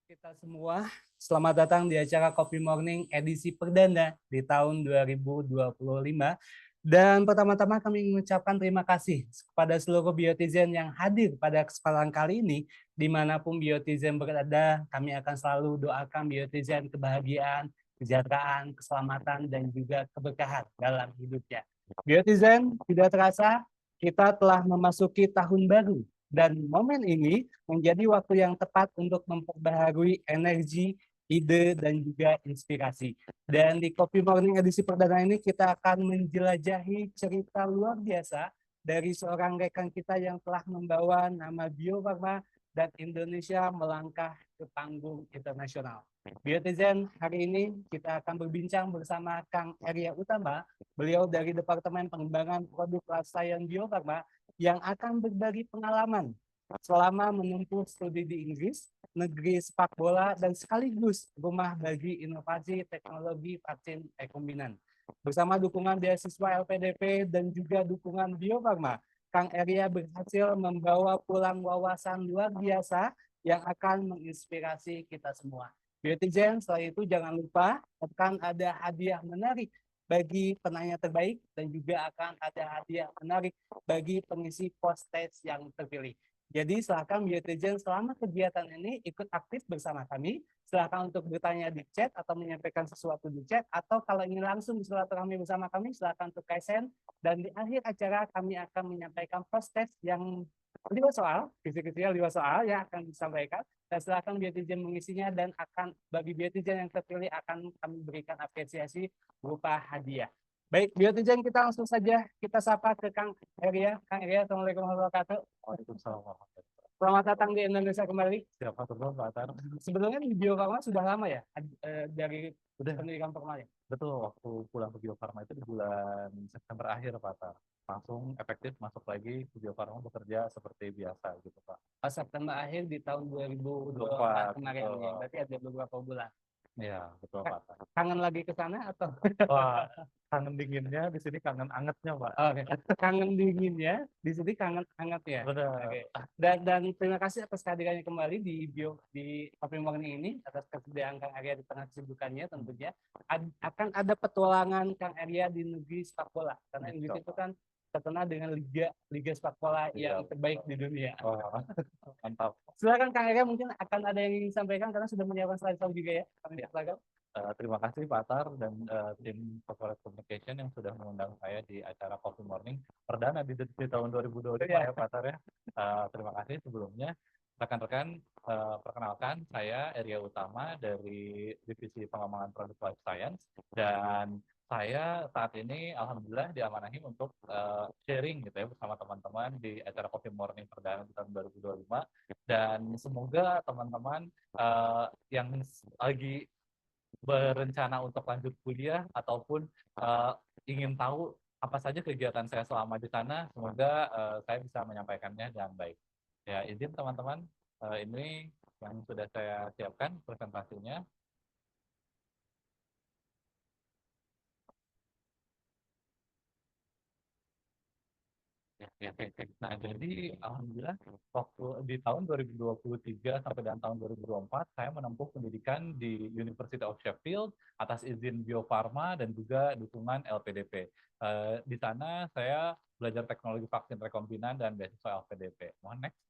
Kita semua, selamat datang di acara Coffee Morning edisi perdana di tahun 2025. Dan pertama-tama kami mengucapkan terima kasih kepada seluruh Biotizen yang hadir pada kesempatan kali ini. Dimanapun Biotizen berada, kami akan selalu doakan Biotizen kebahagiaan, kesejahteraan, keselamatan, dan juga keberkahan dalam hidupnya. Biotizen, tidak terasa kita telah memasuki tahun baru. Dan momen ini menjadi waktu yang tepat untuk memperbaharui energi, ide, dan juga inspirasi. Dan di Coffee Morning edisi perdana ini kita akan menjelajahi cerita luar biasa dari seorang rekan kita yang telah membawa nama Bio Farma dan Indonesia melangkah ke panggung internasional. Biotizen, hari ini kita akan berbincang bersama Kang Arya Utama, beliau dari Departemen Pengembangan Produk Life Science Bio Farma, yang akan berbagi pengalaman selama menempuh studi di Inggris, negeri sepak bola, dan sekaligus rumah bagi inovasi teknologi vaksin rekombinan. Bersama dukungan beasiswa LPDP dan juga dukungan Bio Farma, Kang Arya berhasil membawa pulang wawasan luar biasa yang akan menginspirasi kita semua. Biotizen, setelah itu jangan lupa akan ada hadiah menarik bagi penanya terbaik dan juga akan ada hadiah menarik bagi pengisi post-test yang terpilih. Jadi silakan Biotizen selama kegiatan ini ikut aktif bersama kami. Silakan untuk bertanya di chat atau menyampaikan sesuatu di chat, atau kalau ingin langsung bersilaturahmi bersama kami, silakan untuk KSN. Dan di akhir acara kami akan menyampaikan post-test yang 5 soal, kisi-kisinya 5 soal yang akan disampaikan. Dan silakan Biotizen mengisinya, dan akan bagi Biotizen yang terpilih akan kami berikan apresiasi berupa hadiah. Baik, Biotizen, kita langsung saja kita sapa ke Kang Arya. Kang Arya, Assalamualaikum warahmatullahi wabarakatuh. Waalaikumsalam warahmatullahi wabarakatuh. Selamat datang di Indonesia kembali. Siapa tuh Bang, Pak Atar? Sebetulnya di Bio Farma sudah lama ya, dari Udah, pendidikan formal ya? betul waktu pulang ke Bio Farma itu di bulan September akhir Pak Atar. Langsung efektif masuk lagi ke Bio Farma bekerja seperti biasa gitu Pak. September akhir di tahun 2024 24, kemarin ya, betul. berarti ada beberapa bulan. Iya, betul Pak Atar. Kangen lagi ke sana atau? Wah, kangen dinginnya di sini kangen angetnya Pak. Oke, kangen dinginnya, di sini kangen hangat ya. Benar. Oke. Dan terima kasih atas kehadirannya kembali di Coffee Morning ini, atas kesediaan Kang Arya di tengah kesibukannya tentunya. Akan ada petualangan Kang Arya di negeri sepak bola, karena Inggris itu kan terkenal dengan liga sepak bola yang terbaik di dunia. Oh, mantap. Silakan Kang Arya, mungkin akan ada yang ingin disampaikan karena sudah menyiapkan slide juga ya. Kami silakan. Terima kasih Pak Atar dan tim Corporate Communication yang sudah mengundang saya di acara Coffee Morning perdana di tahun 2025 ya Pak Atar ya. Terima kasih sebelumnya. Rekan-rekan, perkenalkan saya Arya Utama dari Divisi Pengembangan Produk Life Science, dan saya saat ini alhamdulillah diamanahi untuk sharing gitu ya bersama teman-teman di acara Coffee Morning perdana di tahun 2025, dan semoga teman-teman yang lagi berencana untuk lanjut kuliah ataupun ingin tahu apa saja kegiatan saya selama di sana, semoga saya bisa menyampaikannya dengan baik. Ya, izin teman-teman, ini yang sudah saya siapkan presentasinya. Nah, jadi alhamdulillah waktu di tahun 2023 sampai dengan tahun 2024 saya menempuh pendidikan di University of Sheffield atas izin Bio Farma dan juga dukungan LPDP. Di sana saya belajar teknologi vaksin rekombinan dan beasiswa LPDP. Mohon next.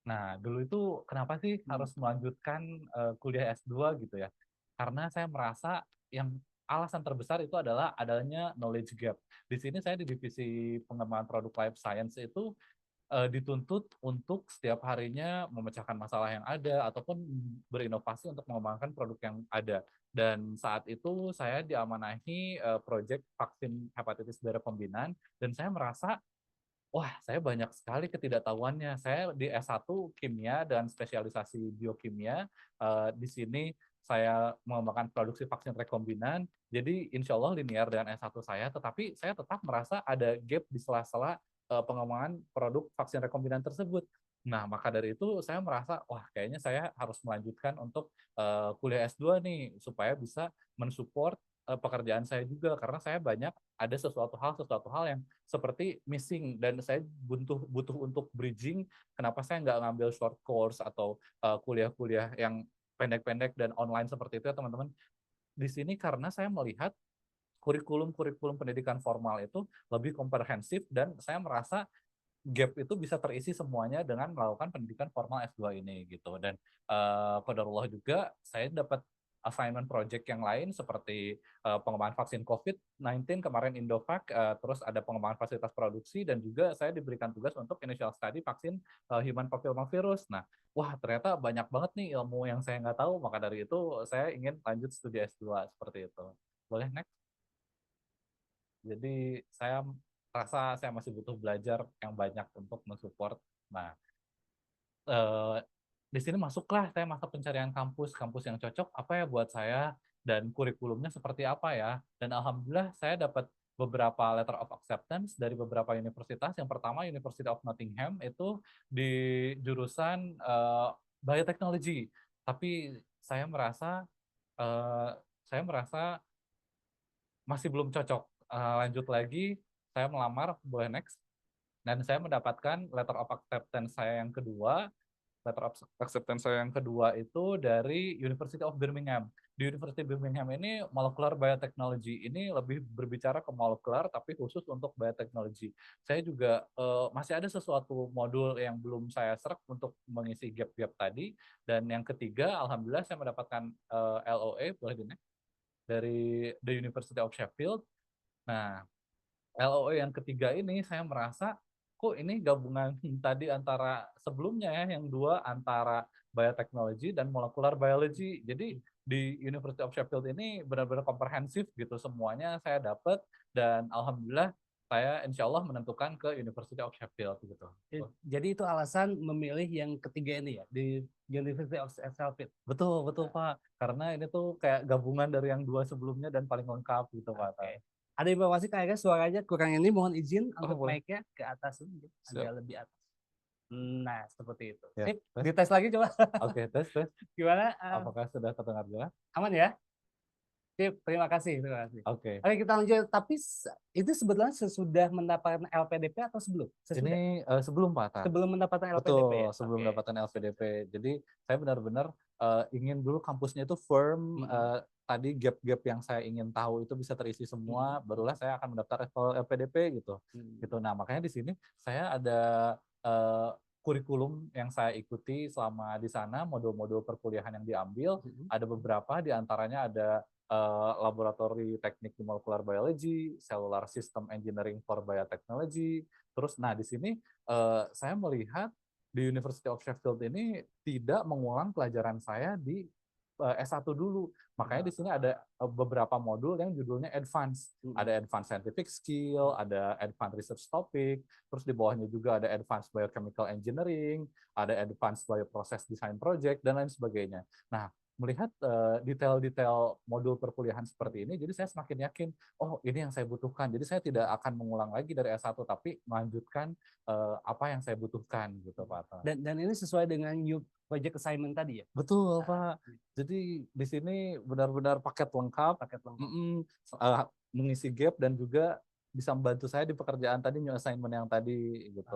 Nah, dulu itu kenapa sih harus melanjutkan kuliah S2 gitu ya? Karena saya merasa yang alasan terbesar itu adalah adanya knowledge gap. Di sini saya di divisi pengembangan produk life science itu dituntut untuk setiap harinya memecahkan masalah yang ada ataupun berinovasi untuk mengembangkan produk yang ada. Dan saat itu saya diamanahi proyek vaksin hepatitis B rekombinan, dan saya merasa wah, saya banyak sekali ketidaktahuannya. Saya di S1 kimia dan spesialisasi biokimia. Di sini saya mengembangkan produksi vaksin rekombinan. Jadi insya Allah linear dengan S1 saya, tetapi saya tetap merasa ada gap di sela-sela pengembangan produk vaksin rekombinan tersebut. Nah, maka dari itu saya merasa, wah kayaknya saya harus melanjutkan untuk kuliah S2 nih, supaya bisa mensupport pekerjaan saya juga karena saya banyak ada sesuatu hal yang seperti missing dan saya butuh butuh untuk bridging. Kenapa saya nggak ngambil short course atau kuliah-kuliah yang pendek-pendek dan online seperti itu ya teman-teman. Di sini karena saya melihat kurikulum pendidikan formal itu lebih komprehensif dan saya merasa gap itu bisa terisi semuanya dengan melakukan pendidikan formal S2 ini gitu. Dan qadarullah juga saya dapat assignment project yang lain seperti pengembangan vaksin COVID-19 kemarin Indovac, terus ada pengembangan fasilitas produksi dan juga saya diberikan tugas untuk initial study vaksin human papillomavirus. Nah, wah ternyata banyak banget nih ilmu yang saya nggak tahu, maka dari itu saya ingin lanjut studi S2 seperti itu. Boleh next? Jadi saya rasa saya masih butuh belajar yang banyak untuk mensupport. Nah, eh, di sini masuklah saya masa pencarian kampus yang cocok apa ya buat saya dan kurikulumnya seperti apa ya. Dan alhamdulillah saya dapat beberapa letter of acceptance dari beberapa universitas. Yang pertama University of Nottingham itu di jurusan biotechnology. Tapi saya merasa eh, saya merasa masih belum cocok. Lanjut lagi, saya melamar, boleh next. Dan saya mendapatkan letter of acceptance saya yang kedua. Letter of acceptance saya yang kedua itu dari University of Birmingham. Di University Birmingham ini molecular biotechnology ini lebih berbicara ke molekular tapi khusus untuk biotechnology. Saya juga masih ada sesuatu modul yang belum saya serap untuk mengisi gap-gap tadi. Dan yang ketiga, alhamdulillah saya mendapatkan LOA, boleh di next, dari the University of Sheffield. Nah, LOE yang ketiga ini saya merasa kok ini gabungan tadi antara sebelumnya ya yang dua antara biotechnology dan molecular biology. Jadi di University of Sheffield ini benar-benar komprehensif gitu semuanya saya dapat dan alhamdulillah saya insya Allah menentukan ke University of Sheffield gitu. Jadi itu alasan memilih yang ketiga ini ya di University of Sheffield. Betul, betul Pak. Karena ini tuh kayak gabungan dari yang dua sebelumnya dan paling lengkap gitu Pak. Oke. Ada informasi kayaknya suaranya kurang ini, mohon izin Oh, untuk boleh. mic-nya ke atas ini, Siap. agak lebih atas. Nah, seperti itu. Ya, Sip, tes. dites lagi coba. Oke, tes. Gimana? Apakah sudah terdengar jelas? Aman ya? Sip, terima kasih, terima kasih. Oke. Oke, kita lanjut. Tapi itu sebetulnya sesudah mendapatkan LPDP atau sebelum? Sesudah. Ini sebelum Pak Ata. Sebelum mendapatkan LPDP ya? Betul, sebelum Oke. mendapatkan LPDP. Jadi saya benar-benar ingin dulu kampusnya itu firm. Tadi gap-gap yang saya ingin tahu itu bisa terisi semua. Barulah saya akan mendaftar LPDP gitu. Gitu. Nah makanya di sini saya ada kurikulum yang saya ikuti selama di sana, modul-modul perkuliahan yang diambil. Ada beberapa, diantaranya ada laboratori teknik molecular biology, cellular system engineering for biotechnology. Terus, nah di sini saya melihat di University of Sheffield ini tidak mengulang pelajaran saya di S1 dulu. Makanya di sini ada beberapa modul yang judulnya advance. Ada advanced scientific skill, ada advanced research topic, terus di bawahnya juga ada advanced biochemical engineering, ada advanced bioprocess design project, dan lain sebagainya. Nah, melihat detail-detail modul perkuliahan seperti ini, jadi saya semakin yakin, oh ini yang saya butuhkan. Jadi saya tidak akan mengulang lagi dari S1, tapi melanjutkan apa yang saya butuhkan gitu Pak. Dan ini sesuai dengan new project assignment tadi ya? Betul Pak. Jadi di sini benar-benar paket lengkap, mengisi gap dan juga bisa membantu saya di pekerjaan tadi new assignment yang tadi gitu.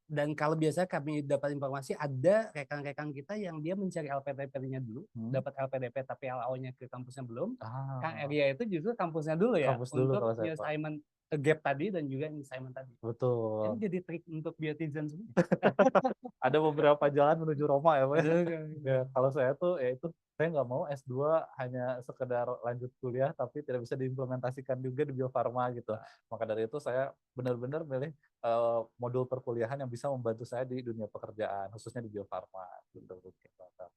Dan kalau biasa kami dapat informasi ada rekan-rekan kita yang dia mencari LPDP-nya dulu, dapat LPDP tapi LO-nya ke kampusnya belum. Kang Eria itu justru kampusnya dulu ya Kampus dulu untuk kalau saya, new assignment gap tadi dan juga assignment tadi. Betul. Ini jadi trik untuk biotizen semua. Ada beberapa jalan menuju Roma ya Pak. Ya, kalau saya tuh ya itu saya nggak mau S2 hanya sekedar lanjut kuliah tapi tidak bisa diimplementasikan juga di Bio Farma gitu. Maka dari itu saya benar-benar milih modul perkuliahan yang bisa membantu saya di dunia pekerjaan khususnya di Bio Farma gitu.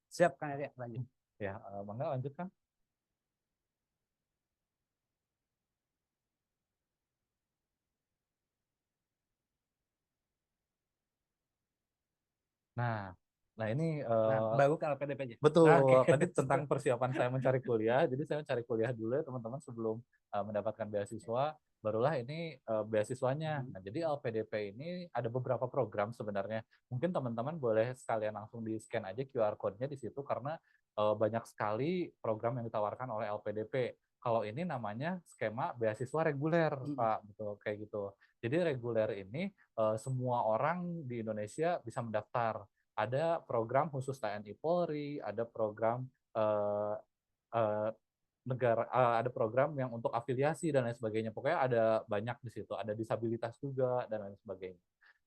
Siap Kang Eria, lanjut. Ya, mangga lanjutkan. Nah ini baru ke LPDP-nya. betul. Okay. Tadi tentang persiapan saya mencari kuliah. Jadi saya mencari kuliah dulu ya teman-teman sebelum mendapatkan beasiswa. barulah ini beasiswanya. Nah, jadi LPDP ini ada beberapa program sebenarnya. Mungkin teman-teman boleh sekalian langsung di-scan aja QR code-nya di situ karena banyak sekali program yang ditawarkan oleh LPDP. Kalau ini namanya skema beasiswa reguler, Pak, betul kayak gitu. Jadi reguler ini semua orang di Indonesia bisa mendaftar. Ada program khusus TNI Polri, ada program eh, eh, ada program yang untuk afiliasi dan lain sebagainya. Pokoknya ada banyak di situ, ada disabilitas juga dan lain sebagainya.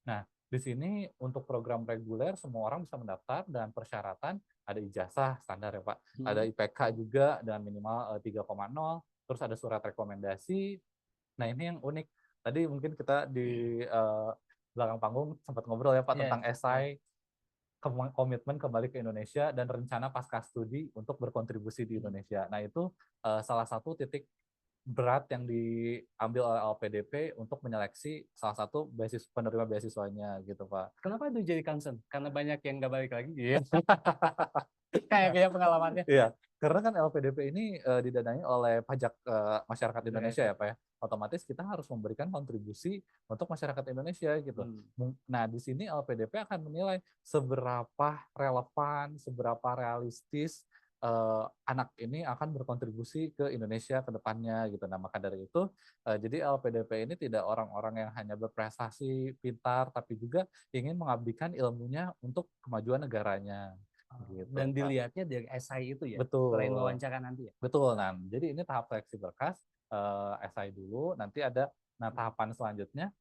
Nah, di sini untuk program reguler semua orang bisa mendaftar dan persyaratan ada ijazah standar ya Pak, ada IPK juga dengan minimal 3,0, terus ada surat rekomendasi. Nah ini yang unik. Tadi mungkin kita di belakang panggung sempat ngobrol ya Pak tentang esai komitmen kembali ke Indonesia dan rencana pasca studi untuk berkontribusi di Indonesia. Nah itu salah satu titik berat yang diambil oleh LPDP untuk menyeleksi salah satu penerima beasiswanya gitu Pak. Kenapa itu jadi concern? Karena banyak yang nggak balik lagi. Iya. Kayak pengalamannya. Iya, karena kan LPDP ini didanai oleh pajak masyarakat Indonesia ya Pak ya. Otomatis kita harus memberikan kontribusi untuk masyarakat Indonesia gitu. Nah, di sini LPDP akan menilai seberapa relevan, seberapa realistis anak ini akan berkontribusi ke Indonesia ke depannya gitu. Nah, maka dari itu jadi LPDP ini tidak orang-orang yang hanya berprestasi, pintar, tapi juga ingin mengabdikan ilmunya untuk kemajuan negaranya. Gitu, dan Pak. dilihatnya dari esai itu ya, Betul. selain wawancara nanti ya. Betul, nah jadi ini tahap seleksi berkas, esai dulu, nanti ada, nah tahapan selanjutnya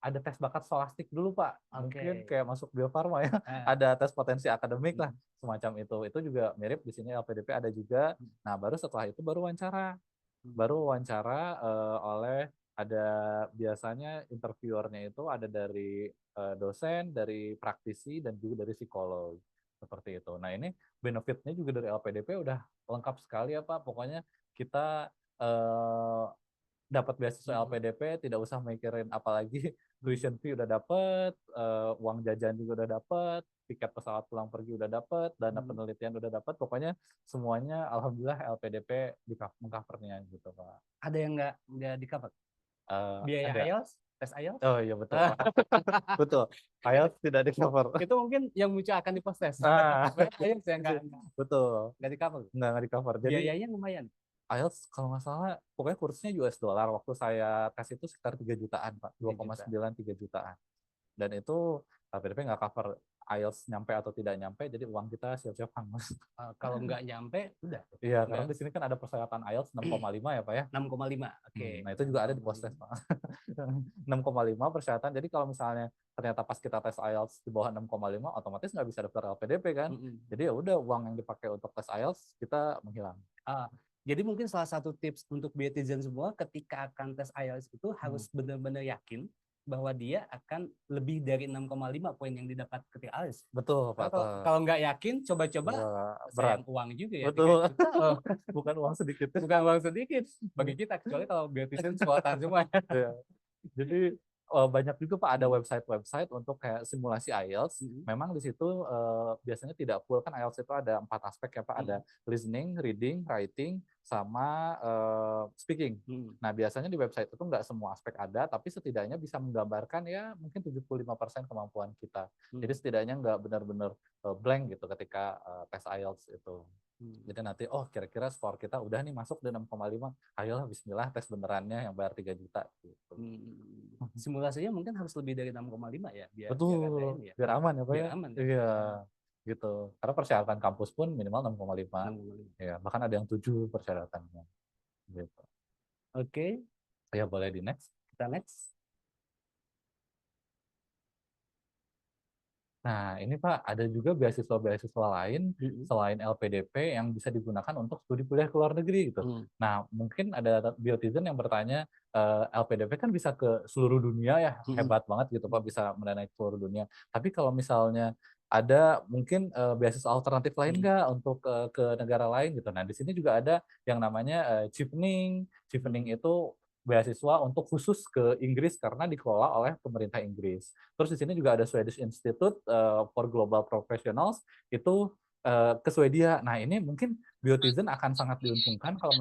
ada tes bakat scholastik dulu Pak, mungkin kayak masuk Bio Farma ya, ada tes potensi akademik lah, semacam itu juga mirip di sini LPDP ada juga. Nah baru setelah itu baru wawancara oleh ada biasanya interviewernya itu ada dari dosen, dari praktisi dan juga dari psikolog seperti itu. Nah ini benefitnya juga dari LPDP udah lengkap sekali ya Pak. Pokoknya kita dapat beasiswa LPDP, tidak usah mikirin apalagi tuition fee udah dapat, uang jajan juga udah dapat, tiket pesawat pulang pergi udah dapat, dana penelitian udah dapat. Pokoknya semuanya alhamdulillah LPDP di mengcovernya gitu Pak. Ada yang nggak di cover? Biaya Ada. IELTS, tes IELTS? Oh iya betul. Betul. IELTS tidak di cover. Itu mungkin yang muncul akan diproses. IELTS yang betul. Nggak di cover. Nggak di cover. Jadi biayanya lumayan. IELTS kalau nggak salah pokoknya kursnya US dollar. Waktu saya tes itu sekitar 3 jutaan Pak. 2,9 3 jutaan. Dan itu LPDP nggak cover IELTS nyampe atau tidak nyampe, jadi uang kita siap-siap hangus. Kalau nggak nyampe, udah. Iya, karena di sini kan ada persyaratan IELTS 6,5 ya Pak ya. 6,5, oke. Nah itu juga ada di post-test Pak. 6,5 persyaratan, jadi kalau misalnya ternyata pas kita tes IELTS di bawah 6,5, otomatis nggak bisa daftar LPDP kan. Jadi ya udah uang yang dipakai untuk tes IELTS kita menghilang. Jadi mungkin salah satu tips untuk Biotizen semua ketika akan tes IELTS itu harus benar-benar yakin bahwa dia akan lebih dari 6,5 poin yang didapat ketika IELTS. Betul, Pak. Kalau nggak yakin, coba-coba berat uang juga ya. Betul. Bukan uang sedikit. Bukan uang sedikit bagi kita, kecuali kalau Biotizen swasta semua. Jadi banyak juga Pak ada website untuk kayak simulasi IELTS. Memang di situ biasanya tidak full kan IELTS itu ada 4 aspek ya Pak. Ada listening, reading, writing, sama speaking. Nah biasanya di website itu nggak semua aspek ada, tapi setidaknya bisa menggambarkan ya mungkin 75% kemampuan kita. Jadi setidaknya nggak benar-benar blank gitu ketika tes IELTS itu. Jadi nanti kira-kira skor kita udah nih masuk di 6,5, ayolah bismillah tes benerannya yang bayar 3 juta gitu. Simulasinya mungkin harus lebih dari 6,5 ya biar betul, biar aman ya Pak ya. Aman. Iya. Gitu. Karena persyaratan kampus pun minimal 6,5. Ya, bahkan ada yang 7 persyaratannya. Gitu. Oke. Ya boleh di next. Kita next. Nah, ini Pak, ada juga beasiswa-beasiswa lain selain LPDP yang bisa digunakan untuk studi kuliah ke luar negeri gitu. Nah, mungkin ada Biotizen yang bertanya, LPDP kan bisa ke seluruh dunia ya, hebat banget gitu Pak, bisa mendanai ke seluruh dunia. Tapi kalau misalnya ada mungkin beasiswa alternatif lain nggak untuk ke negara lain gitu. Nah, di sini juga ada yang namanya Chevening. Chevening itu beasiswa untuk khusus ke Inggris karena dikelola oleh pemerintah Inggris. Terus di sini juga ada Swedish Institute for Global Professionals, itu ke Swedia. Nah, ini mungkin Biotizen akan sangat diuntungkan kalau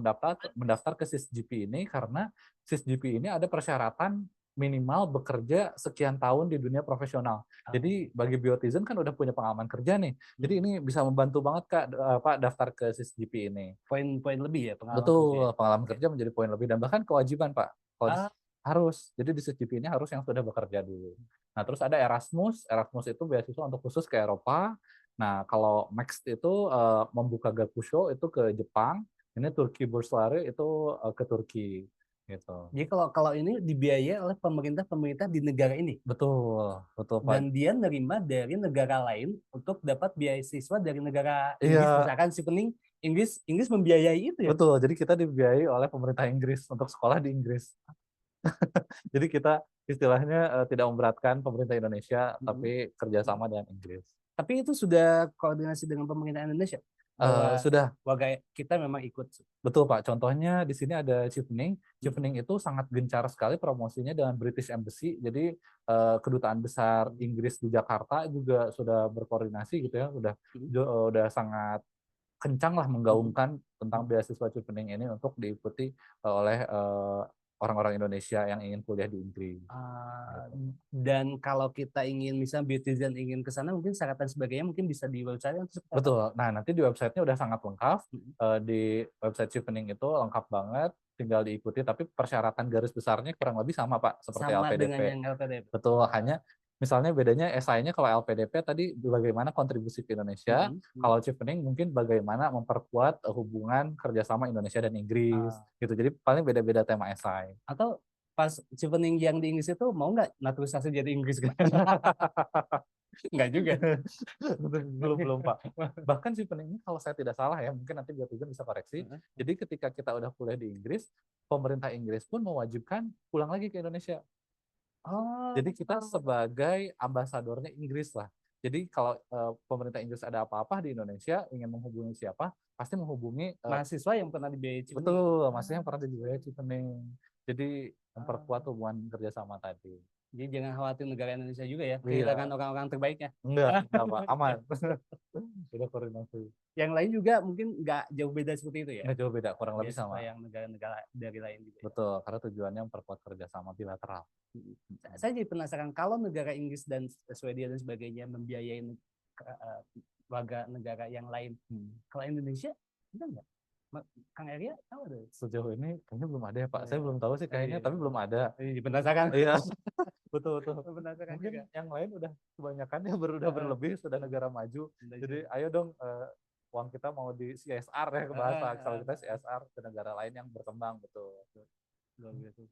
mendaftar ke SISGP ini, karena SISGP ini ada persyaratan minimal bekerja sekian tahun di dunia profesional. Jadi bagi Biotizen kan udah punya pengalaman kerja nih. Jadi ini bisa membantu banget Kak, Pak, daftar ke SISGP ini. Poin-poin lebih ya pengalaman kerja ya? Betul, pengalaman kerja menjadi poin lebih dan bahkan kewajiban Pak. Ah, Harus. Jadi di SISGP ini harus yang sudah bekerja dulu. Nah, terus ada Erasmus. Erasmus itu beasiswa untuk khusus ke Eropa. Nah, kalau Max itu membuka Gakusho itu ke Jepang. Ini Turki Burslari itu ke Turki gitu. jadi kalau kalau ini dibiayai oleh pemerintah di negara ini Betul, betul Pak. dan dia nerima dari negara lain untuk dapat beasiswa dari negara Inggris, Iya, misalkan si Pening Inggris membiayai itu ya. betul. Jadi kita dibiayai oleh pemerintah Inggris untuk sekolah di Inggris. Jadi kita istilahnya tidak memberatkan pemerintah Indonesia, Mm-mm. tapi kerjasama dengan Inggris. Tapi itu sudah koordinasi dengan pemerintah Indonesia bahwa Sudah. warga kita memang ikut. Betul Pak, contohnya di sini ada Chevening. Mm. Chevening itu sangat gencar sekali promosinya dengan British Embassy. Jadi kedutaan besar Inggris di Jakarta juga sudah berkoordinasi gitu ya, Mm. udah sangat kencang lah Mm. menggaungkan tentang beasiswa Chevening ini untuk diikuti oleh orang-orang Indonesia yang ingin kuliah di Inggris. Gitu. Dan kalau kita ingin misalnya beautician ingin ke sana mungkin syarat dan sebagainya mungkin bisa di website atau seperti apa? Betul. Nah, nanti di websitenya udah sangat lengkap. Mm. Di website Chevening itu lengkap banget, tinggal diikuti. Tapi persyaratan garis besarnya kurang lebih sama Pak, seperti Sama LPDP. dengan yang LPDP. Betul, hanya misalnya bedanya esainya kalau LPDP tadi bagaimana kontribusi ke Indonesia, Mm. kalau Chevening mungkin bagaimana memperkuat hubungan kerjasama Indonesia dan Inggris, Ah, gitu. Jadi paling beda-beda tema esai. atau pas chevening yang di Inggris itu mau nggak naturalisasi jadi Inggris kan? Nggak juga. Belum belum Pak. Bahkan Chevening ini kalau saya tidak salah ya, mungkin nanti Biotizen bisa koreksi. Jadi ketika kita udah kuliah di Inggris, pemerintah Inggris pun mewajibkan pulang lagi ke Indonesia. Oh, Jadi kita sebagai ambasadornya Inggris lah. Jadi kalau pemerintah Inggris ada apa-apa di Indonesia, ingin menghubungi siapa, pasti menghubungi mahasiswa yang pernah dibiayai chevening. betul, maksudnya yang pernah dibiayai Chevening. Jadi memperkuat Ah. hubungan kerjasama tadi. Jadi jangan khawatir negara Indonesia juga ya kehilangan Iya, orang-orang terbaiknya. enggak Pak, aman. Udah koordinasi. Yang lain juga mungkin nggak jauh beda seperti itu ya. Nggak jauh beda, kurang lebih Beasiswa sama. yang negara-negara dari lain juga ya. Betul, karena tujuannya memperkuat kerjasama bilateral. Saya jadi penasaran kalau negara Inggris dan Swedia dan sebagainya membiayai warga negara yang lain. Kalau Indonesia enggak nggak? Kang Arya tahu ada? Sejauh ini kayaknya belum ada ya Pak. Saya Iya. belum tahu sih kayaknya, Iya. tapi belum ada. Jadi penasaran. Iya, betul betul. Penasaran Mungkin juga. yang lain udah kebanyakan ya udah berlebih, sudah negara maju. Jadi ayo dong uang kita mau di CSR ya, ke bahasa kalau kita CSR ke negara lain yang berkembang, betul. Luar biasa.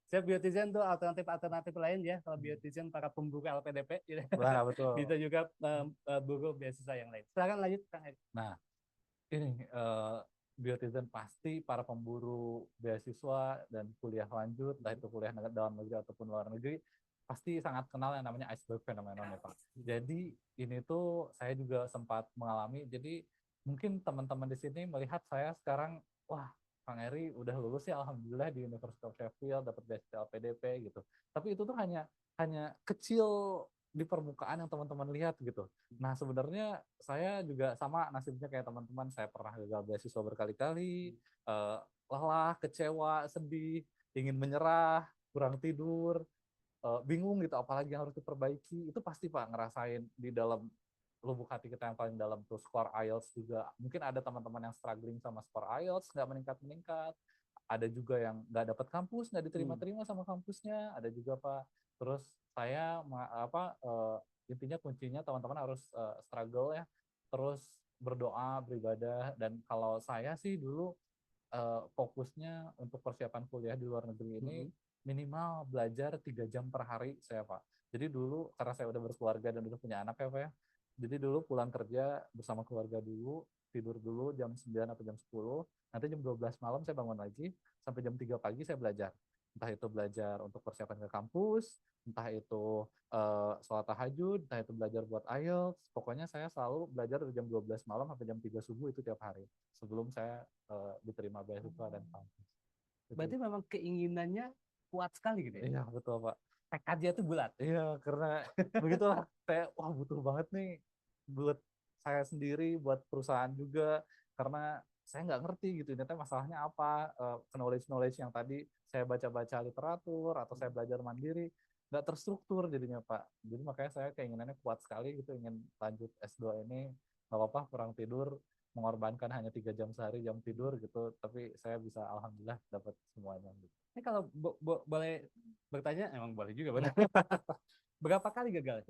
Saya Biotizen tuh alternatif lain ya. Kalau Biotizen para pemburu LPDP, gitu. Nah, betul. Bisa juga buru beasiswa yang lain. Silakan lanjut Kang Edi. Nah, ini Biotizen pasti para pemburu beasiswa dan kuliah lanjut, entah itu kuliah dalam negeri ataupun luar negeri, pasti sangat kenal yang namanya iceberg phenomenon ya Pak. Jadi ini tuh saya juga sempat mengalami. Jadi mungkin teman-teman di sini melihat saya sekarang, wah Kang Eri udah lulus ya alhamdulillah di University of Sheffield, dapat beasiswa LPDP gitu. Tapi itu tuh hanya kecil di permukaan yang teman-teman lihat gitu. Nah sebenarnya saya juga sama nasibnya kayak teman-teman. Saya pernah gagal beasiswa berkali-kali, lelah, kecewa, sedih, ingin menyerah, kurang tidur, bingung gitu. Apalagi yang harus diperbaiki. Itu pasti Pak ngerasain di dalam lubuk hati kita yang paling dalam tuh. Skor IELTS juga. Mungkin ada teman-teman yang struggling sama skor IELTS nggak meningkat-meningkat. Ada juga yang nggak dapat kampus, nggak diterima-terima sama kampusnya. Ada juga Pak. Terus saya intinya kuncinya teman-teman harus struggle ya, terus berdoa, beribadah. Dan kalau saya sih dulu fokusnya untuk persiapan kuliah di luar negeri ini minimal belajar 3 jam per hari saya Pak. Jadi dulu karena saya udah berkeluarga dan udah punya anak ya Pak ya, jadi dulu pulang kerja bersama keluarga dulu, tidur dulu jam 9 atau jam 10, nanti jam 12 malam saya bangun lagi, sampai jam 3 pagi saya belajar. Entah itu belajar untuk persiapan ke kampus, entah itu sholat tahajud, entah itu belajar buat IELTS. Pokoknya saya selalu belajar dari jam 12 malam sampai jam 3 subuh itu tiap hari. Sebelum saya diterima beasiswa dan kampus. Berarti memang keinginannya kuat sekali gitu ya. Iya, betul Pak. Tekadnya tuh bulat. Iya, karena begitulah saya butuh banget nih buat saya sendiri, buat perusahaan juga, karena saya nggak ngerti gitu ini teh masalahnya apa, knowledge yang tadi saya baca-baca literatur atau saya belajar mandiri nggak terstruktur jadinya Pak. Jadi makanya saya keinginannya kuat sekali gitu, ingin lanjut S2 ini, nggak apa-apa kurang tidur, mengorbankan hanya 3 jam sehari jam tidur gitu, tapi saya bisa alhamdulillah dapat semuanya gitu. Ini kalau boleh bertanya, emang boleh juga benar. Berapa kali gagal?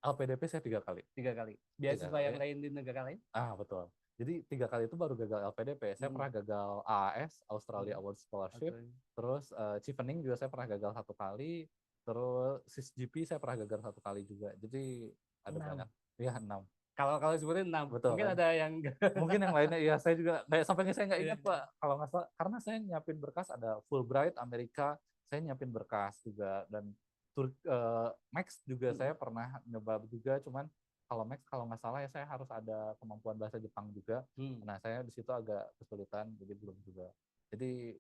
LPDP saya 3 kali. 3 kali. Tiga Beasiswa yang kali. lain di negara lain? Betul. Jadi 3 kali itu baru gagal LPDP. Saya pernah gagal AAS, Australia Award Scholarship. Oke. Terus Chevening juga saya pernah gagal 1 kali. Terus SISGP saya pernah gagal 1 kali juga. Jadi ada 6. banyak. Ya 6. Kalau sebutin 6, Betul mungkin kan? ada yang Mungkin yang lainnya ya saya juga kayak sampai saya nggak Iya, ingat Pak. Kalau nggak salah karena saya nyiapin berkas ada Fulbright Amerika, saya nyiapin berkas juga dan Max juga saya pernah nyoba juga, cuman kalau Max kalau nggak salah ya saya harus ada kemampuan bahasa Jepang juga. Nah saya di situ agak kesulitan jadi belum juga. Jadi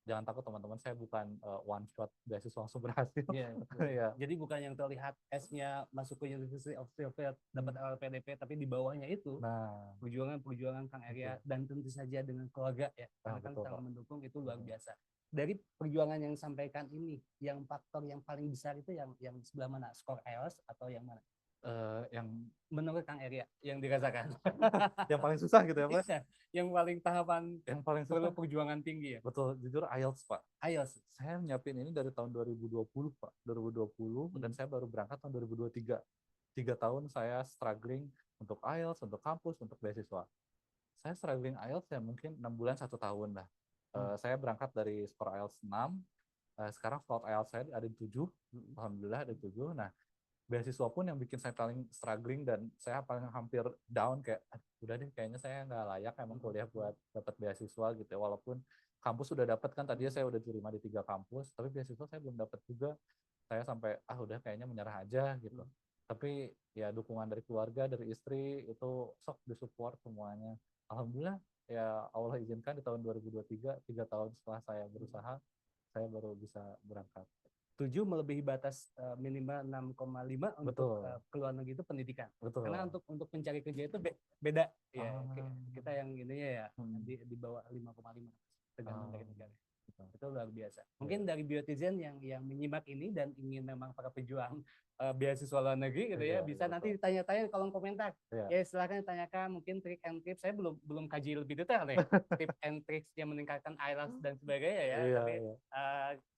jangan takut teman-teman, saya bukan one shot beasiswa langsung berhasil. Iya, betul. Iya. Jadi bukan yang terlihat S-nya masuk ke University of Sheffield dapat LPDP, tapi di bawahnya itu Nah, perjuangan Kang Arya betul. dan tentu saja dengan keluarga ya, karena kan Betul sangat Pak. mendukung, itu luar Betul. biasa. Dari perjuangan yang disampaikan ini, yang faktor yang paling besar itu yang sebelah mana? Skor IELTS atau yang mana? Yang Menurut Kang Arya yang dirasakan. yang paling susah gitu ya Pak. Iya, yang paling tahapan Yang paling perlu susah perjuangan tinggi ya. betul jujur IELTS Pak. IELTS. Saya nyiapin ini dari tahun 2020 Pak, 2020 dan saya baru berangkat tahun 2023. 3 tahun saya struggling untuk IELTS, untuk kampus, untuk beasiswa. Saya struggling IELTS ya mungkin 6 bulan 1 tahun lah. Saya berangkat dari skor IELTS 6, sekarang skor IELTS saya ada di 7, alhamdulillah ada 7. Nah, beasiswa pun yang bikin saya paling struggling dan saya paling hampir down kayak udah deh kayaknya saya nggak layak emang kuliah buat dapat beasiswa gitu ya. Walaupun kampus sudah dapat kan, tadinya saya udah diterima di 3 kampus tapi beasiswa saya belum dapat juga. Saya sampai udah kayaknya menyerah aja gitu. Tapi ya dukungan dari keluarga, dari istri itu sok disupport semuanya. Alhamdulillah ya Allah izinkan di tahun 2023, 3 tahun setelah saya berusaha saya baru bisa berangkat. 7 melebihi batas minimal 6,5 untuk Betul. ke luar negeri itu pendidikan. Betul. Karena untuk mencari kerja itu beda ya. Ah. Kita yang ininya ya di bawah 5,5 tergantung dari negara. Itu luar biasa. Mungkin dari Biotizen yang menyimak ini dan ingin memang para pejuang beasiswa luar negeri gitu ya, bisa nanti ditanya-tanya di kolom komentar. Ya silakan ditanyakan mungkin trik and tips. Saya belum kaji lebih detail nih. Tips and tricks yang meningkatkan IELTS dan sebagainya ya. Tapi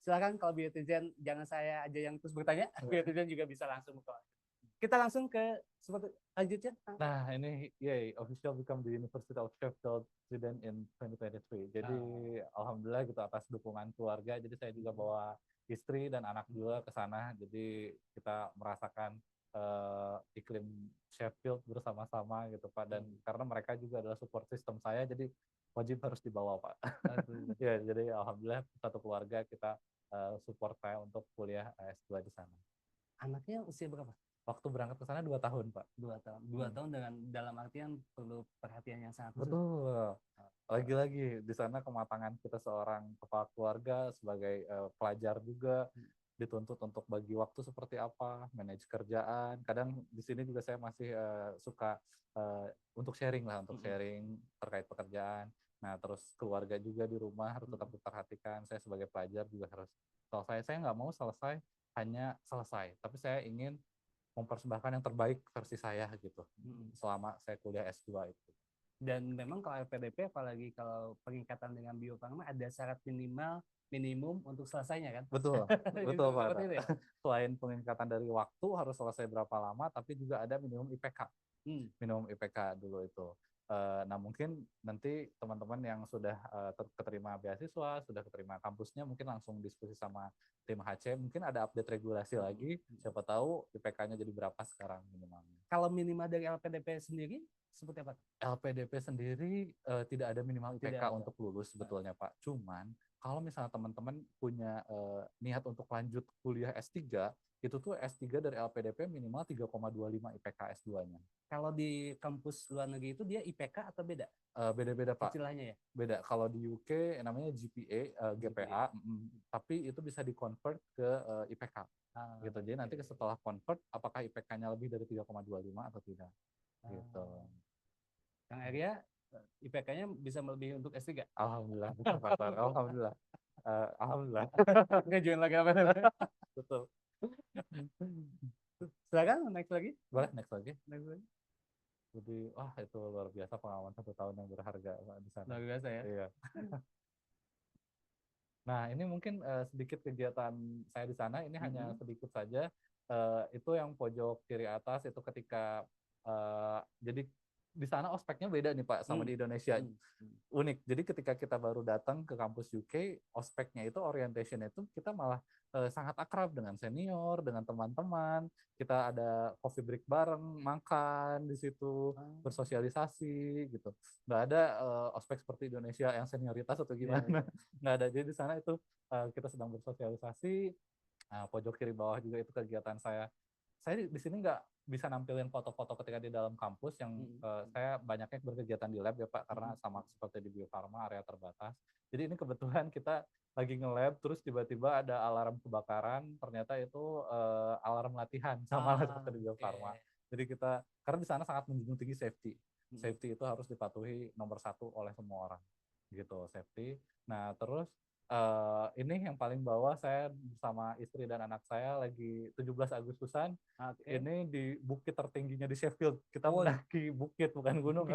silakan kalau Biotizen jangan saya aja yang terus bertanya, Biotizen juga bisa langsung ke. Kita langsung ke seperti lanjutnya. Nah, ini official become the University of Sheffield student in 2023. Jadi alhamdulillah gitu atas dukungan keluarga. Jadi saya juga bawa istri dan anak juga ke sana. Jadi kita merasakan iklim Sheffield bersama-sama gitu Pak. Dan karena mereka juga adalah support system saya, jadi wajib harus dibawa Pak. Ya, jadi alhamdulillah satu keluarga kita support saya untuk kuliah S2 di sana. Anaknya usia berapa? Waktu berangkat ke sana 2 tahun Pak. 2 tahun. 2 tahun dengan dalam artian perlu perhatian yang sangat khusus. Betul. Lagi-lagi di sana kematangan kita seorang kepala keluarga sebagai pelajar juga dituntut untuk bagi waktu seperti apa, manage kerjaan. Kadang di sini juga saya masih suka untuk sharing lah, untuk sharing terkait pekerjaan. Nah, terus keluarga juga di rumah harus tetap diperhatikan. Saya sebagai pelajar juga harus selesai. Saya nggak mau selesai hanya selesai, tapi saya ingin mempersembahkan yang terbaik versi saya gitu selama saya kuliah S2 itu. Dan memang kalau LPDP apalagi kalau peningkatan dengan Bio Farma ada syarat minimum untuk selesainya kan? Betul, betul Pak. Ya? Selain peningkatan dari waktu harus selesai berapa lama, tapi juga ada minimum IPK. Minimum IPK dulu itu. Nah mungkin nanti teman-teman yang sudah keterima beasiswa, sudah keterima kampusnya, mungkin langsung diskusi sama tim HC, mungkin ada update regulasi lagi, siapa tahu IPK-nya jadi berapa sekarang minimalnya. Kalau minimal dari LPDP sendiri, seperti apa? LPDP sendiri tidak ada minimal IPK untuk lulus sebetulnya Pak, cuman kalau misalnya teman-teman punya niat untuk lanjut kuliah S3, itu tuh S3 dari LPDP minimal 3,25 IPK S2-nya. Kalau di kampus luar negeri itu dia IPK atau beda? Beda-beda Pak. Istilahnya ya? Beda. Kalau di UK namanya GPA, GPA, tapi itu bisa di-convert ke IPK. Gitu. Jadi nanti setelah convert, apakah IPK-nya lebih dari 3,25 atau tidak? gitu. Kang Arya, IPK-nya bisa melebihi untuk S3? Alhamdulillah, Pak. Alhamdulillah. Alhamdulillah. Nggak join lagi apa namanya? Betul. Silakan next lagi. Boleh next lagi. Next lagi. Jadi, wah itu luar biasa pengalaman 1 tahun yang berharga Pak, di sana. Luar biasa ya. Iya. Nah, ini mungkin sedikit kegiatan saya di sana. Ini hanya sedikit saja. Itu yang pojok kiri atas itu ketika jadi di sana ospeknya beda nih Pak sama di Indonesia. Unik. Jadi ketika kita baru datang ke kampus UK, ospeknya itu orientation itu kita malah sangat akrab dengan senior, dengan teman-teman. Kita ada coffee break bareng, makan di situ, bersosialisasi gitu. Nggak ada ospek seperti Indonesia yang senioritas atau gimana. Nggak ada. Jadi di sana itu kita sedang bersosialisasi. Nah, pojok kiri bawah juga itu kegiatan saya. Saya di sini nggak bisa nampilin foto-foto ketika di dalam kampus yang saya banyaknya berkegiatan di lab ya Pak, karena sama seperti di Bio Farma area terbatas. Jadi ini kebetulan kita lagi nge-lab terus tiba-tiba ada alarm kebakaran, ternyata itu alarm latihan sama seperti di Bio Farma. Jadi kita karena di sana sangat menjunjung tinggi safety. Safety itu harus dipatuhi nomor 1 oleh semua orang. Gitu, safety. Nah, terus ini yang paling bawah saya bersama istri dan anak saya lagi 17 Agustusan. Ini di bukit tertingginya di Sheffield. Kita mendaki bukit, bukan gunung.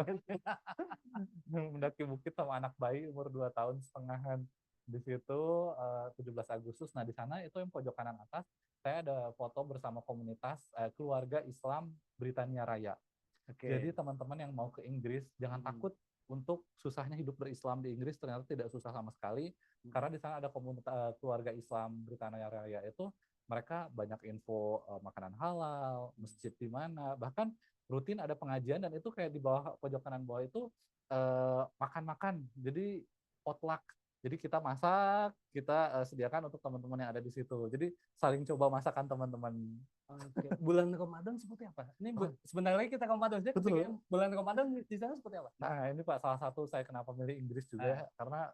Mendaki bukit sama anak bayi umur 2 tahun setengahan. Di situ 17 Agustus. Nah, di sana itu yang pojok kanan atas, saya ada foto bersama komunitas keluarga Islam Britania Raya. Jadi teman-teman yang mau ke Inggris, jangan takut untuk susahnya hidup berislam di Inggris, ternyata tidak susah sama sekali. Karena di sana ada komunitas keluarga Islam Britania Raya itu, mereka banyak info makanan halal, masjid di mana, bahkan rutin ada pengajian, dan itu kayak di bawah pojok kanan bawah itu makan-makan. Jadi potluck. Jadi kita masak, kita sediakan untuk teman-teman yang ada di situ. Jadi saling coba masakan teman-teman. Bulan Ramadan seperti apa? Ini sebentar lagi kita Ramadan. Betul. Bulan Ramadan di sana seperti apa? Nah, ini Pak salah satu saya kenapa milih Inggris juga, karena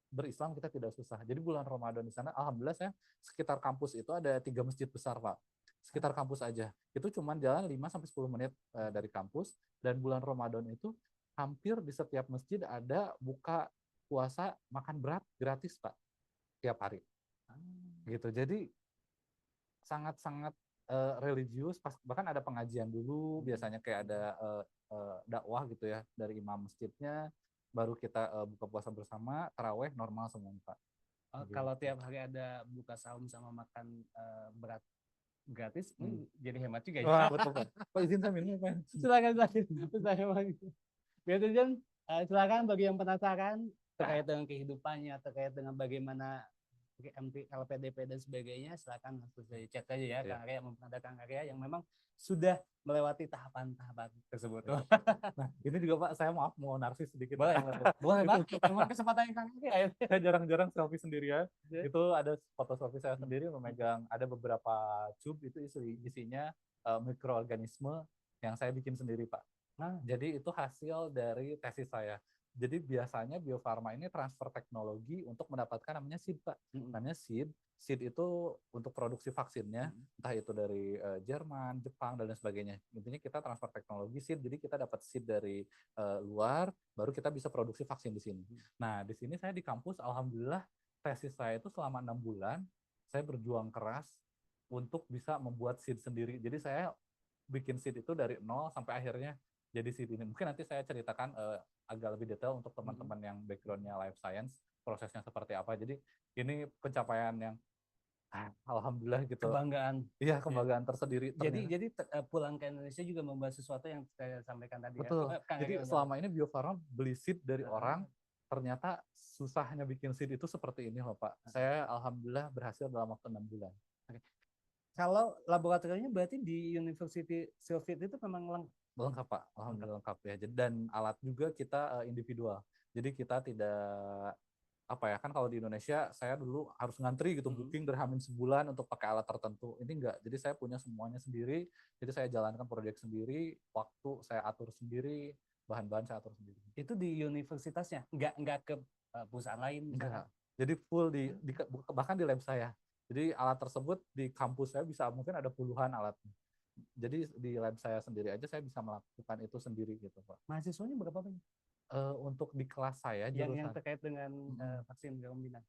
berislam kita tidak susah. Jadi bulan Ramadan di sana, alhamdulillah saya sekitar kampus itu ada 3 masjid besar Pak. Sekitar kampus aja. Itu cuma jalan 5-10 menit dari kampus, dan bulan Ramadan itu hampir di setiap masjid ada buka puasa makan berat gratis Pak tiap hari. Gitu. Jadi sangat-sangat religius, bahkan ada pengajian dulu, biasanya kayak ada dakwah gitu ya dari imam masjidnya, baru kita buka puasa bersama, taraweh normal semua Pak. Kalau tiap hari ada buka sahur sama makan berat gratis, jadi hemat juga ya. Wah, betul Pak. Pak izin saya minum Pak. Silakan. Biar silakan bagi yang penasaran terkait dengan kehidupannya, terkait dengan bagaimana LPDP dan sebagainya, silakan langsung saja cek aja ya Kang Arya, ada Kang Arya yang memang sudah melewati tahapan-tahapan tersebut. Nah, ini juga Pak, saya maaf mau narsis sedikit. Boleh Pak. Emang kesempatan Kang Arya. Saya jarang-jarang selfie sendirian. Itu ada foto selfie saya sendiri memegang, ada beberapa tube itu isinya mikroorganisme yang saya bikin sendiri Pak. Nah, jadi itu hasil dari tesis saya. Jadi biasanya Bio Farma ini transfer teknologi untuk mendapatkan namanya seed Pak. Namanya seed. Seed itu untuk produksi vaksinnya, entah itu dari Jerman, Jepang, dan lain sebagainya. Intinya kita transfer teknologi seed, jadi kita dapat seed dari luar, baru kita bisa produksi vaksin di sini. Nah, di sini saya di kampus, alhamdulillah tesis saya itu selama 6 bulan, saya berjuang keras untuk bisa membuat seed sendiri. Jadi saya bikin seed itu dari nol sampai akhirnya jadi seed ini. Mungkin nanti saya ceritakan agak lebih detail untuk teman-teman yang background-nya life science, prosesnya seperti apa. Jadi ini pencapaian yang alhamdulillah gitu. Kebanggaan. Iya, kebanggaan tersendiri. Jadi pulang ke Indonesia juga membawa sesuatu yang saya sampaikan tadi. Betul. Jadi selama ini Bio Farma beli seed dari orang, ternyata susahnya bikin seed itu seperti ini loh Pak. Saya alhamdulillah berhasil dalam waktu 6 bulan. Kalau laboratoriumnya berarti di University Sheffield itu memang lengkap Pak, alhamdulillah lengkap ya. Dan alat juga kita individual. Jadi kita tidak apa ya, kan kalau di Indonesia saya dulu harus ngantri gitu, booking dari Hamin sebulan untuk pakai alat tertentu. Ini enggak, jadi saya punya semuanya sendiri, jadi saya jalankan proyek sendiri, waktu saya atur sendiri, bahan-bahan saya atur sendiri. Itu di universitasnya, enggak ke perusahaan lain? Enggak, jadi full bahkan di lab saya. Jadi alat tersebut di kampus saya bisa mungkin ada puluhan alatnya. Jadi di lab saya sendiri aja saya bisa melakukan itu sendiri gitu Pak. Mahasiswanya berapa banyak? Untuk di kelas saya Yang jurusan terkait dengan mm, vaksin rekombinan.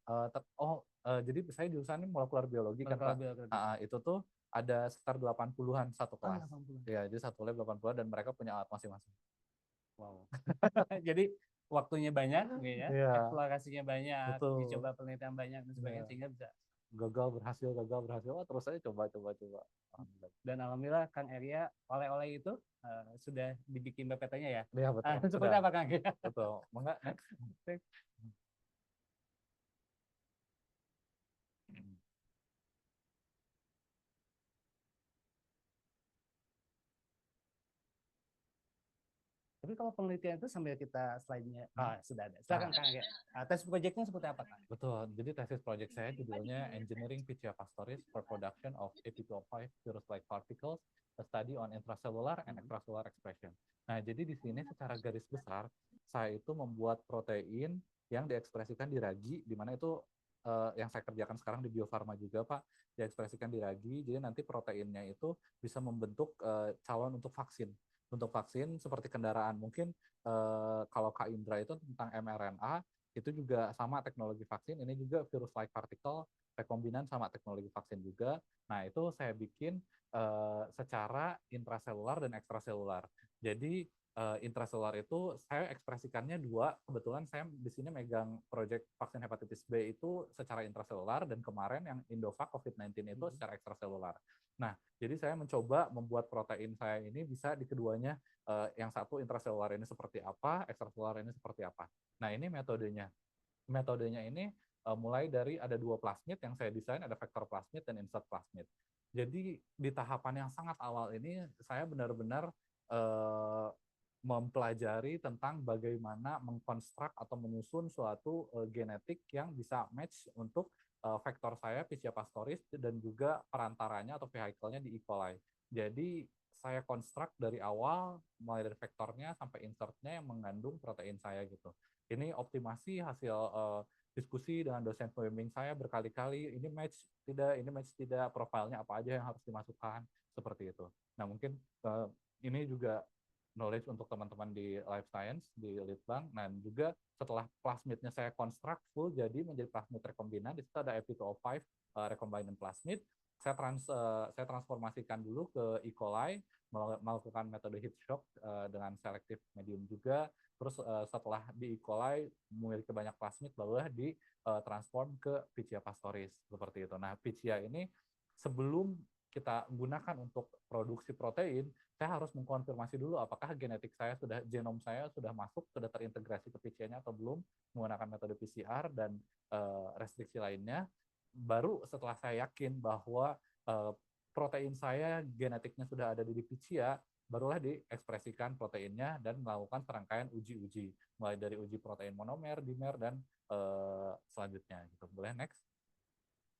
jadi saya jurusannya molekular biologi kan Molekular Pak. biologi. Itu tuh ada sekitar 80-an satu Oh, kelas. 80-an. Ya, jadi satu lab 80-an dan mereka punya alat masing-masing. Wow. Jadi waktunya banyak, ya, Iya, eksplorasinya banyak, betul. dicoba penelitian banyak dan sebagainya Iya. sehingga bisa. Gagal berhasil. Wah, terus saya coba. Alhamdulillah. Dan alhamdulillah Kang Eria oleh-oleh itu sudah dibikin BPT-nya ya. Iya, betul. Seperti Sudah, apa Kang Eria? betul. Mangga, next. Tapi kalau penelitian itu sambil kita slide-nya, sudah ada. Ah, Silakan Kang Eria. Tes project-nya seperti apa Kang? betul. Jadi tesis project saya judulnya Engineering Pichia pastoris for Production of AP205 Virus-like Particles, a Study on Intracellular and Extracellular Expression. Nah, jadi di sini secara garis besar, saya itu membuat protein yang diekspresikan di ragi, di mana itu yang saya kerjakan sekarang di Bio Farma juga, Pak, diekspresikan di ragi, jadi nanti proteinnya itu bisa membentuk calon untuk vaksin. Untuk vaksin seperti kendaraan, mungkin kalau Kak Indra itu tentang mRNA, itu juga sama teknologi vaksin, ini juga virus-like particle, rekombinan sama teknologi vaksin juga. Nah, itu saya bikin secara intraselular dan ekstraselular. Jadi intraselular itu saya ekspresikannya dua. Kebetulan saya di sini megang proyek vaksin hepatitis B itu secara intraselular dan kemarin yang Indovac COVID-19 itu secara ekstraselular. Nah, jadi saya mencoba membuat protein saya ini bisa di keduanya, yang satu intraselular ini seperti apa, ekstraselular ini seperti apa. Nah, ini metodenya. Metodenya ini mulai dari ada dua plasmid yang saya desain, ada vektor plasmid dan insert plasmid. Jadi di tahapan yang sangat awal ini saya benar-benar uh, mempelajari tentang bagaimana mengkonstruk atau menyusun suatu genetik yang bisa match untuk vektor saya Pichia pastoris dan juga perantaranya atau vehicle-nya di E. coli. Jadi saya konstruk dari awal mulai dari vektornya sampai insertnya yang mengandung protein saya gitu. Ini optimasi hasil diskusi dengan dosen pembimbing saya berkali-kali, ini match tidak, profilnya apa aja yang harus dimasukkan, seperti itu. Nah, mungkin ini juga knowledge untuk teman-teman di life science, di Litbang. Dan juga setelah plasmidnya saya konstruk full jadi menjadi plasmid rekombinan, di situ ada AP205 recombinant plasmid. Saya transformasikan dulu ke E. coli, melakukan metode heat shock dengan selektif medium juga. Terus setelah di E. coli memiliki banyak plasmid, barulah transform ke Pichia pastoris seperti itu. Nah, Pichia ini sebelum kita gunakan untuk produksi protein, saya harus mengkonfirmasi dulu apakah genetik saya sudah, genom saya sudah masuk, sudah terintegrasi ke PCR-nya atau belum, menggunakan metode PCR dan restriksi lainnya. Baru setelah saya yakin bahwa protein saya genetiknya sudah ada di PCR, barulah diekspresikan proteinnya dan melakukan serangkaian uji-uji, mulai dari uji protein monomer, dimer, dan selanjutnya. Gitu. Boleh next?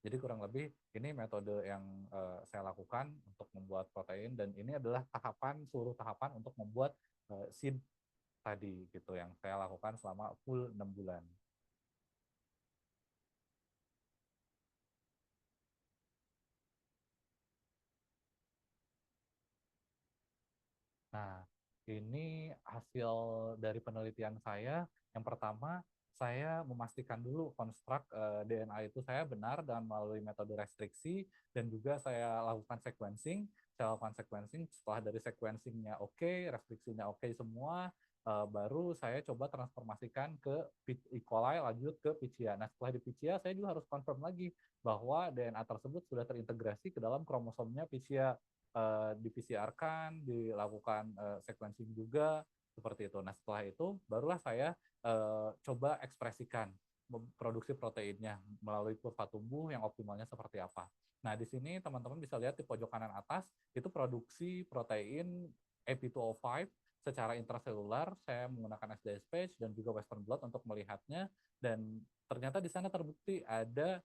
Jadi kurang lebih ini metode yang saya lakukan untuk membuat protein, dan ini adalah seluruh tahapan untuk membuat seed tadi gitu yang saya lakukan selama full 6 bulan. Nah, ini hasil dari penelitian saya. Yang pertama, saya memastikan dulu konstruk DNA itu saya benar dengan melalui metode restriksi, dan juga saya lakukan sequencing. Saya lakukan sequencing, setelah dari sequencingnya oke, restriksinya oke semua, baru saya coba transformasikan ke E. coli, lanjut ke Pichia. Nah, setelah di Pichia, saya juga harus confirm lagi bahwa DNA tersebut sudah terintegrasi ke dalam kromosomnya Pichia, di PCR-kan, dilakukan sequencing juga, seperti itu. Nah, setelah itu barulah saya coba ekspresikan produksi proteinnya melalui kurva tumbuh yang optimalnya seperti apa. Nah, di sini teman-teman bisa lihat di pojok kanan atas, itu produksi protein AP205 secara intraselular. Saya menggunakan SDS page dan juga Western blot untuk melihatnya, dan ternyata di sana terbukti ada,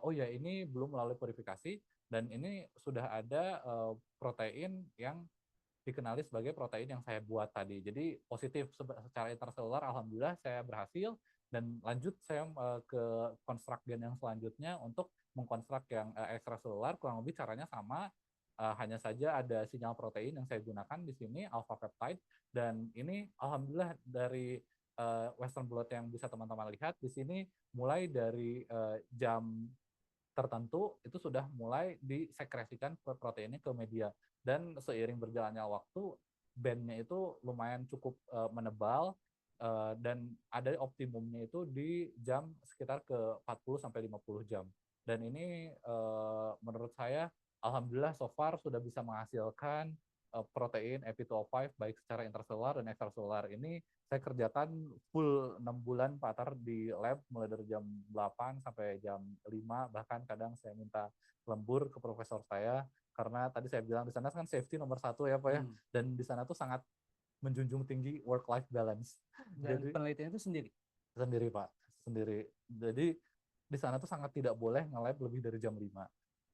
oh ya, ini belum melalui purifikasi, dan ini sudah ada protein yang dikenali sebagai protein yang saya buat tadi. Jadi positif secara intraselular, alhamdulillah saya berhasil, dan lanjut saya ke konstruk gen yang selanjutnya untuk mengkonstruk yang ekstraselular, kurang lebih caranya sama. Hanya saja ada sinyal protein yang saya gunakan di sini, alpha peptide, dan ini alhamdulillah dari Western blot yang bisa teman-teman lihat di sini mulai dari jam tertentu itu sudah mulai disekresikan proteinnya ke media, dan seiring berjalannya waktu bandnya itu lumayan cukup menebal, dan ada optimumnya itu di jam sekitar ke 40 sampai 50 jam. Dan ini menurut saya alhamdulillah so far sudah bisa menghasilkan protein Ep2O5 baik secara intraselular dan ekstraselular. Ini saya kerjakan full 6 bulan Pak Atar di lab mulai dari jam 8 sampai jam 5, bahkan kadang saya minta lembur ke profesor saya karena tadi saya bilang di sana kan safety nomor 1 ya Pak ya, dan di sana tuh sangat menjunjung tinggi work life balance. Dan Jadi penelitian itu sendiri. Pak, sendiri. Jadi di sana tuh sangat tidak boleh nge-lab lebih dari jam 5.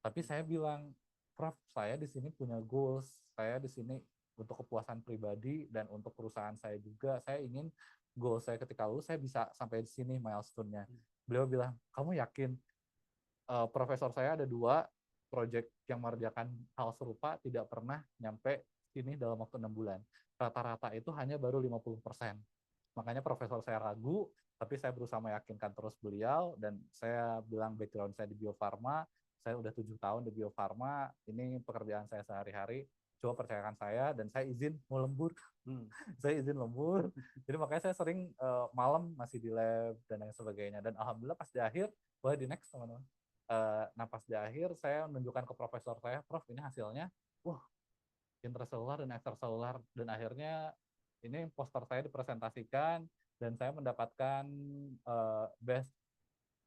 Tapi saya bilang, Prof, saya di sini punya goals, saya di sini untuk kepuasan pribadi dan untuk perusahaan saya juga, saya ingin goal saya ketika lulus saya bisa sampai di sini milestone-nya. Beliau bilang, kamu yakin? Profesor saya ada 2 project yang mengerjakan hal serupa tidak pernah nyampe sini dalam waktu 6 bulan. Rata-rata itu hanya baru 50%. Makanya profesor saya ragu, tapi saya berusaha meyakinkan terus beliau, dan saya bilang background saya di Bio Farma, saya udah 7 tahun di Bio Farma, ini pekerjaan saya sehari-hari, coba percayakan saya, dan saya izin mau lembur. Saya izin lembur, jadi makanya saya sering malam masih di lab dan lain sebagainya, dan alhamdulillah pas di akhir, boleh di next teman-teman. Nah pas di akhir saya menunjukkan ke profesor saya, Prof ini hasilnya, wah intraselular dan ekstraselular, dan akhirnya ini poster saya dipresentasikan dan saya mendapatkan best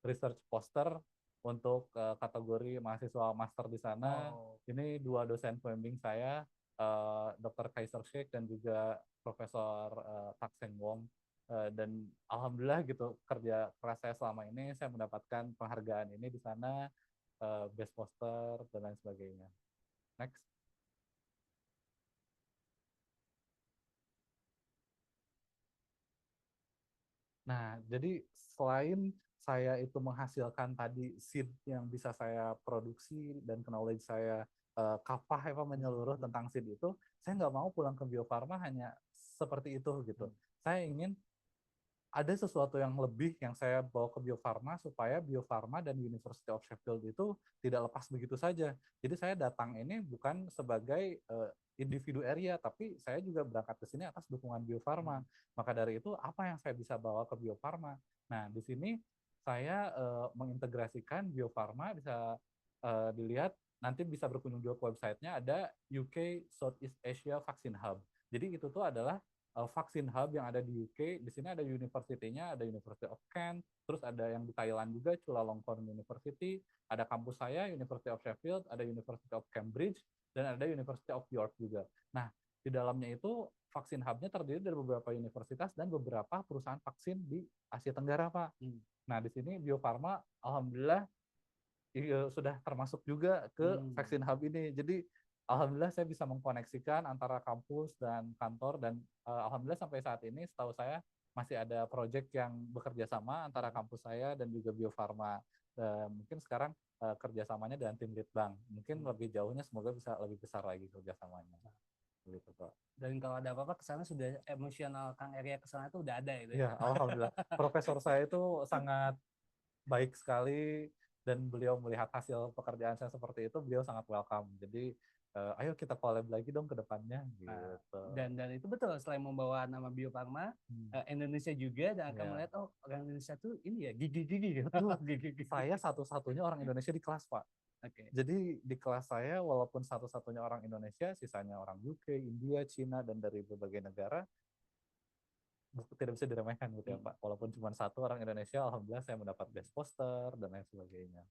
research poster untuk kategori mahasiswa master di sana. Ini 2 dosen pembimbing saya, Dr. Kaiser Sheikh dan juga Profesor Tak Seng Wong. Dan alhamdulillah gitu kerja keras saya selama ini saya mendapatkan penghargaan ini di sana, best poster dan lain sebagainya. Next. Nah, jadi selain saya itu menghasilkan tadi seed yang bisa saya produksi dan knowledge saya kapah apa menyeluruh tentang seed itu, saya nggak mau pulang ke Bio Farma hanya seperti itu gitu. Saya ingin ada sesuatu yang lebih yang saya bawa ke Bio Farma supaya Bio Farma dan University of Sheffield itu tidak lepas begitu saja. Jadi saya datang ini bukan sebagai individu area, tapi saya juga berangkat ke sini atas dukungan Bio Farma. Maka dari itu apa yang saya bisa bawa ke Bio Farma? Nah, di sini saya mengintegrasikan Bio Farma, bisa dilihat nanti bisa berkunjung juga ke websitenya, ada UK Southeast Asia Vaccine Hub. Jadi itu tuh adalah vaksin hub yang ada di UK. Di sini ada university-nya, ada University of Kent, terus ada yang di Thailand juga, Chulalongkorn University, ada kampus saya, University of Sheffield, ada University of Cambridge, dan ada University of York juga. Nah, di dalamnya itu vaksin hub-nya terdiri dari beberapa universitas dan beberapa perusahaan vaksin di Asia Tenggara, Pak. Nah, di sini Bio Farma, alhamdulillah sudah termasuk juga ke vaksin hub ini. Jadi alhamdulillah saya bisa mengkoneksikan antara kampus dan kantor, dan alhamdulillah sampai saat ini setahu saya masih ada proyek yang bekerja sama antara kampus saya dan juga Bio Farma. Mungkin sekarang kerjasamanya dengan tim Litbang. Mungkin lebih jauhnya semoga bisa lebih besar lagi kerjasamanya. Gitu, Pak. Dan kalau ada apa-apa kesana sudah emosional Kang Area kesana itu udah ada itu ya. Alhamdulillah. Profesor saya itu sangat baik sekali, dan beliau melihat hasil pekerjaan saya seperti itu, beliau sangat welcome. Jadi ayo kita collab lagi dong ke depannya gitu. Dan itu betul, selain membawa nama Bio Farma, Indonesia juga, dan akan melihat oh orang Indonesia tuh ini ya gigi-gigi. Saya satu-satunya orang Indonesia di kelas, Pak. Jadi di kelas saya walaupun satu-satunya orang Indonesia, sisanya orang UK, India, Cina, dan dari berbagai negara, tidak bisa diremehkan gitu ya Pak. Walaupun cuma satu orang Indonesia, alhamdulillah saya mendapat best poster dan lain sebagainya.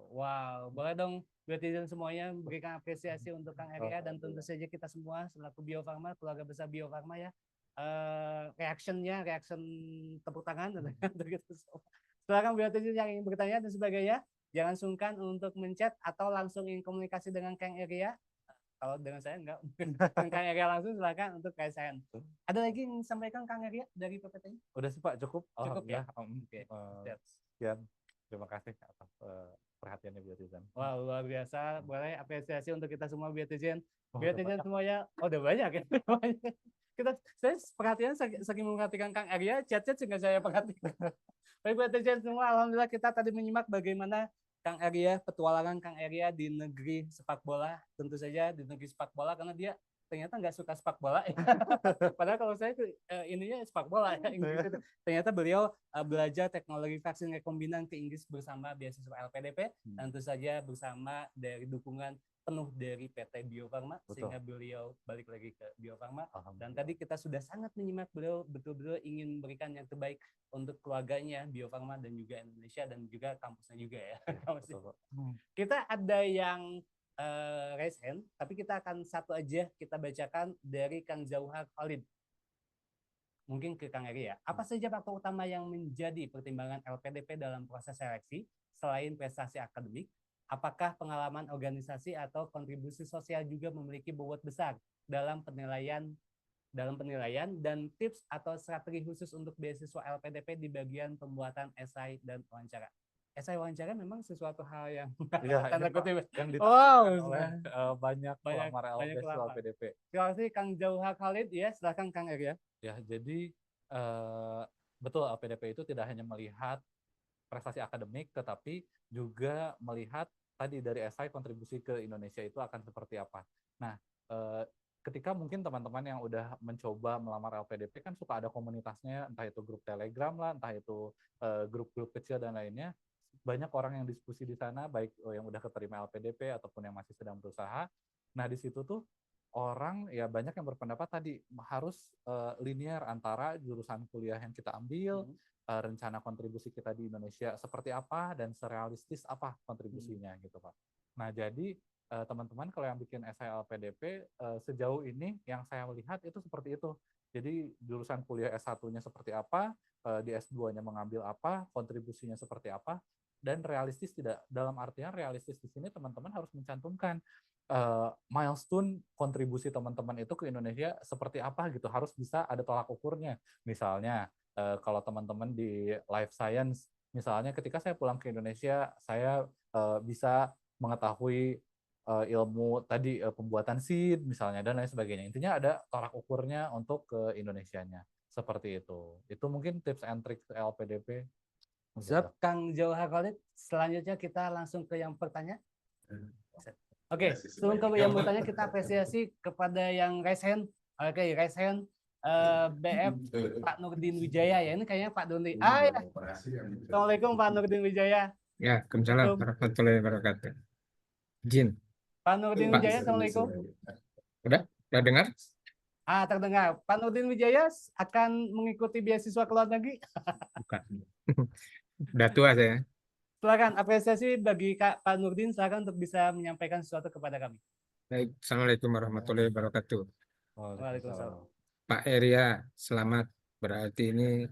Wow, boleh dong Biotizen semuanya berikan apresiasi untuk Kang Area, dan tentu saja kita semua selaku Bio Farma, keluarga besar Bio Farma ya. Reaction tepuk tangan untuk kita semua. Silakan Biotizen yang ingin bertanya dan sebagainya, jangan sungkan untuk menchat atau langsung ingin komunikasi dengan Kang Area. Kalau dengan saya enggak, Kang Area langsung silakan untuk KSN. Ada lagi yang disampaikan Kang Area dari PPT? Udah sih Pak, cukup. Cukup ya. Sekian. Terima kasih atas perhatiannya Biotizen. Wah, luar biasa. Boleh apresiasi untuk kita semua Biotizen. Oh, Biotizen semuanya, oh udah banyak ya. Saya perhatian saking memperhatikan Kang Arya, chat-chat juga saya perhatikan. Baik Biotizen semua, alhamdulillah kita tadi menyimak bagaimana Kang Arya, petualangan Kang Arya di negeri sepak bola. Tentu saja di negeri sepak bola karena dia ternyata nggak suka sepak bola. Padahal kalau saya ininya sepak bola ya, Inggris itu. Ternyata beliau belajar teknologi vaksin rekombinan ke Inggris bersama beasiswa LPDP, tentu saja bersama dari dukungan penuh dari PT Bio Farma, sehingga beliau balik lagi ke Bio Farma. Dan tadi kita sudah sangat menyimak beliau betul-betul ingin memberikan yang terbaik untuk keluarganya Bio Farma dan juga Indonesia dan juga kampusnya juga ya. Kita ada yang raise hand, tapi kita akan satu aja kita bacakan dari Kang Jauhar Khalid. Mungkin ke Kang Eri ya. Apa saja faktor utama yang menjadi pertimbangan LPDP dalam proses seleksi selain prestasi akademik? Apakah pengalaman organisasi atau kontribusi sosial juga memiliki bobot besar dalam penilaian dan tips atau strategi khusus untuk beasiswa LPDP di bagian pembuatan esai dan wawancara? Esai wawancara memang sesuatu hal yang tanda kutip yang oleh banyak pelamar beasiswa LPDP. Terima kasih Kang Jauhar Khalid ya, silakan Kang Eri ya. Ya, jadi betul LPDP itu tidak hanya melihat prestasi akademik, tetapi juga melihat tadi dari esai kontribusi ke Indonesia itu akan seperti apa. Nah, ketika mungkin teman-teman yang udah mencoba melamar LPDP kan suka ada komunitasnya, entah itu grup Telegram lah, entah itu grup-grup kecil dan lainnya. Banyak orang yang diskusi di sana, baik yang udah keterima LPDP ataupun yang masih sedang berusaha. Nah, di situ tuh orang ya banyak yang berpendapat tadi harus linear antara jurusan kuliah yang kita ambil, rencana kontribusi kita di Indonesia seperti apa dan serealistis apa kontribusinya gitu Pak. Nah jadi teman-teman kalau yang bikin esai LPDP sejauh ini yang saya lihat itu seperti itu. Jadi jurusan kuliah S1-nya seperti apa, di S2-nya mengambil apa, kontribusinya seperti apa, dan realistis tidak. Dalam artian realistis di sini teman-teman harus mencantumkan milestone kontribusi teman-teman itu ke Indonesia seperti apa gitu, harus bisa ada tolak ukurnya. Misalnya kalau teman-teman di life science, misalnya ketika saya pulang ke Indonesia, saya bisa mengetahui ilmu tadi pembuatan seed misalnya dan lain sebagainya. Intinya ada tolak ukurnya untuk ke Indonesianya. Seperti itu. Itu mungkin tips and trick LPDP. Siap, Kang Jauhar Khalid. Selanjutnya kita langsung ke yang pertanyaan. Oke, sebelum ke yang bertanya kita apresiasi kepada yang raise hand. Oke, raise hand. BF Pak Nurdin Wijaya ya, ini kayaknya Pak Doni. Ya. Assalamualaikum Pak Nurdin Wijaya. Ya, Waalaikumsalam warahmatullahi wabarakatuh. Jin. Pak Nurdin Wijaya, Assalamualaikum. Udah dengar? Terdengar. Pak Nurdin Wijaya akan mengikuti beasiswa ke luar negeri? Bukan. Udah tua saya. Silakan apresiasi bagi Pak Nurdin, silakan untuk bisa menyampaikan sesuatu kepada kami. Baik, Assalamualaikum warahmatullahi wabarakatuh. Waalaikumsalam. Pak Eria, selamat. Berarti ini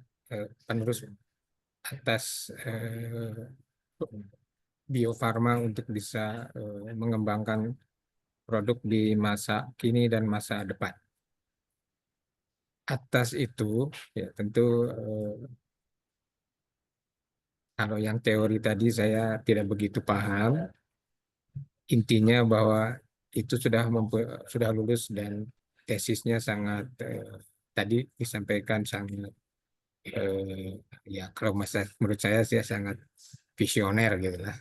penerus atas Bio Farma untuk bisa mengembangkan produk di masa kini dan masa depan. Atas itu, ya tentu kalau yang teori tadi saya tidak begitu paham. Intinya bahwa itu sudah lulus dan tesisnya sangat tadi disampaikan sangat ya kalau menurut saya sih sangat visioner gitu lah.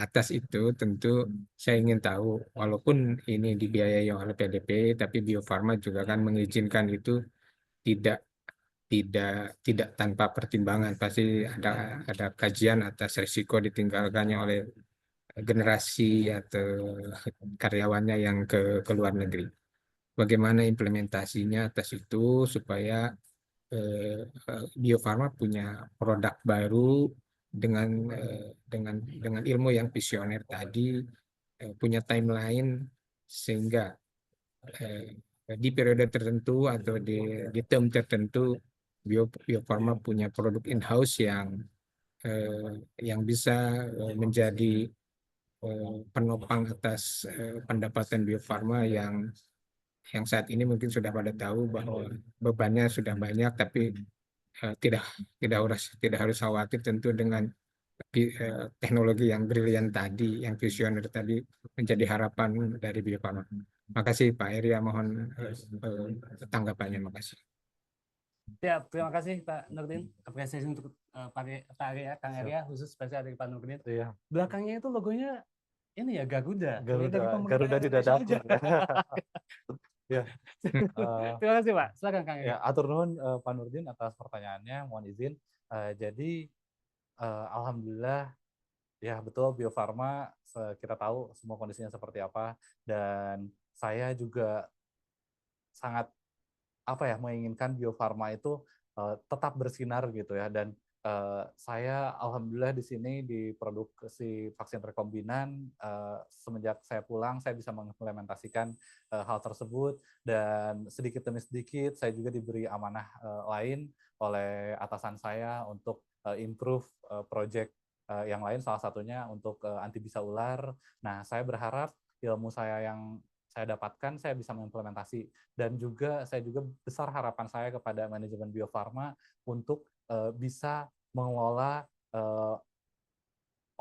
Atas itu tentu saya ingin tahu walaupun ini dibiayai oleh PDP tapi Bio Farma juga kan mengizinkan itu tidak tanpa pertimbangan, pasti ada kajian atas risiko ditinggalkannya oleh generasi atau karyawannya yang ke luar negeri. Bagaimana implementasinya atas itu supaya Bio Farma punya produk baru dengan ilmu yang visioner tadi, punya timeline sehingga di periode tertentu atau di term tertentu Bio Farma punya produk in-house yang bisa menjadi penopang atas pendapatan Bio Farma yang saat ini mungkin sudah pada tahu bahwa bebannya sudah banyak tapi tidak harus khawatir tentu dengan teknologi yang brilian tadi, yang visioner tadi menjadi harapan dari Bio Farma. Makasih Pak Eri, mohon tanggapannya. Makasih. Siap, terima kasih Pak Nurdin. Apresiasi untuk Pak Arya, Kang Arya, khusus spesial dari Pak Nurdin. Iya. Belakangnya itu logonya ini ya Garuda. Garuda di dadaku. Ya. Terima kasih Pak. Silakan Kang Arya. Ya, atur nuhun Pak Nurdin atas pertanyaannya. Mohon izin. Jadi alhamdulillah ya betul Bio Farma kita tahu semua kondisinya seperti apa, dan saya juga sangat menginginkan Bio Farma itu tetap bersinar gitu ya, dan saya alhamdulillah di sini di produksi vaksin rekombinan semenjak saya pulang saya bisa mengimplementasikan hal tersebut, dan sedikit demi sedikit saya juga diberi amanah lain oleh atasan saya untuk improve project yang lain, salah satunya untuk anti bisa ular. Nah, saya berharap ilmu saya yang saya dapatkan saya bisa mengimplementasi, dan juga saya juga besar harapan saya kepada manajemen Bio Farma untuk bisa mengelola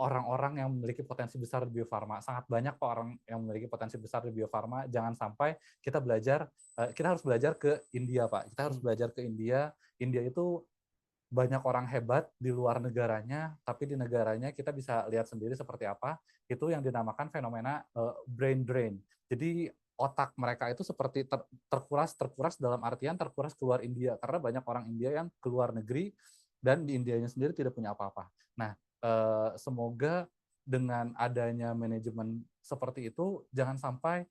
orang-orang yang memiliki potensi besar di Bio Farma. Sangat banyak kok orang yang memiliki potensi besar di Bio Farma. Jangan sampai kita harus belajar ke India, Pak. Kita harus belajar ke India. India itu banyak orang hebat di luar negaranya, tapi di negaranya kita bisa lihat sendiri seperti apa. Itu yang dinamakan fenomena brain drain. Jadi otak mereka itu seperti terkuras dalam artian terkuras keluar India, karena banyak orang India yang keluar negeri dan di Indianya sendiri tidak punya apa-apa. Nah, semoga dengan adanya manajemen seperti itu jangan sampai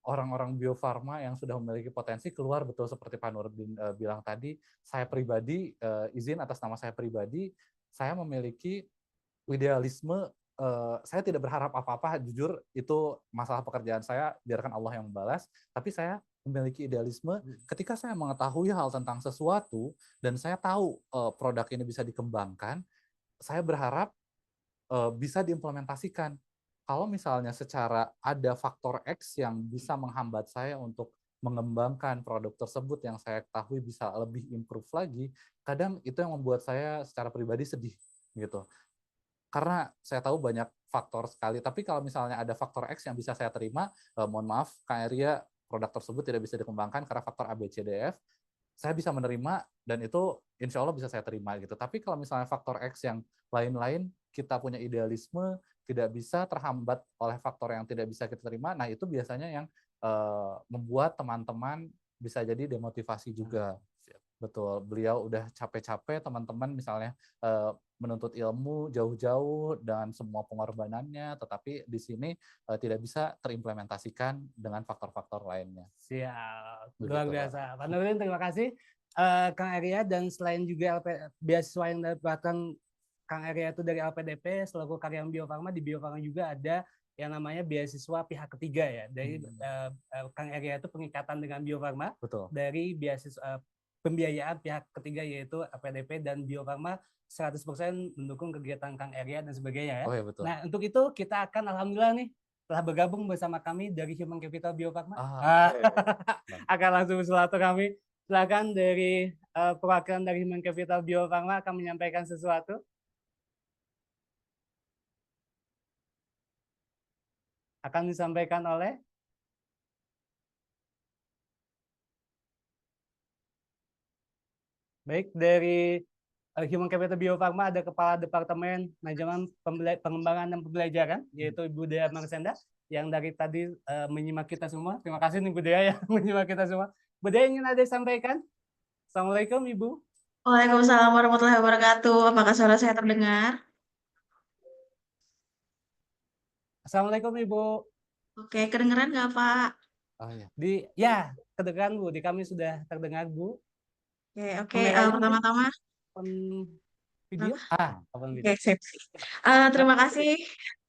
orang-orang Bio Farma yang sudah memiliki potensi keluar, betul seperti Pak Nurdin bilang tadi. Saya pribadi, izin atas nama saya pribadi, saya memiliki idealisme, saya tidak berharap apa-apa, jujur itu masalah pekerjaan saya, biarkan Allah yang membalas, tapi saya memiliki idealisme ketika saya mengetahui hal tentang sesuatu dan saya tahu produk ini bisa dikembangkan, saya berharap bisa diimplementasikan. Kalau misalnya secara ada faktor X yang bisa menghambat saya untuk mengembangkan produk tersebut yang saya ketahui bisa lebih improve lagi, kadang itu yang membuat saya secara pribadi sedih gitu. Karena saya tahu banyak faktor sekali, tapi kalau misalnya ada faktor X yang bisa saya terima, mohon maaf Kak Arya, produk tersebut tidak bisa dikembangkan karena faktor A, B, C, D, F, saya bisa menerima dan itu insya Allah bisa saya terima gitu. Tapi kalau misalnya faktor X yang lain-lain, kita punya idealisme, tidak bisa terhambat oleh faktor yang tidak bisa kita terima, nah itu biasanya yang membuat teman-teman bisa jadi demotivasi juga. Betul, beliau udah capek-capek, teman-teman misalnya menuntut ilmu jauh-jauh dengan semua pengorbanannya, tetapi di sini tidak bisa terimplementasikan dengan faktor-faktor lainnya. Siap, Begitu, luar biasa. Pak Nurdin, terima kasih. Kang Arya, dan selain juga beasiswa yang didapatkan Kang Arya itu dari LPDP, selaku karyawan Bio Farma, di Bio Farma juga ada yang namanya beasiswa pihak ketiga ya. Dari Kang Arya itu pengikatan dengan Bio Farma, betul, dari beasiswa pembiayaan pihak ketiga yaitu LPDP dan Bio Farma 100% mendukung kegiatan Kang Arya dan sebagainya ya. Oh ya betul. Nah, untuk itu kita akan alhamdulillah nih telah bergabung bersama kami dari Human Capital Bio Farma. Akan langsung kami. Silakan dari perwakilan dari Human Capital Bio Farma akan menyampaikan sesuatu. Akan disampaikan oleh baik dari Human Capital Bio Farma ada Kepala Departemen Manajemen Pengembangan dan Pembelajaran yaitu Ibu Dea Marsenda yang dari tadi menyimak kita semua. Terima kasih nih Bu Dea yang menyimak kita semua. Bu Dea ingin ada sampaikan? Assalamualaikum Ibu. Waalaikumsalam warahmatullahi wabarakatuh. Apakah suara saya terdengar? Assalamualaikum Ibu. Oke, kedengeran nggak Pak? Oh ya. Ya, kedengaran Bu. Di kami sudah terdengar Bu. Oke. Pertama-tama video. Oke, sip. Terima kasih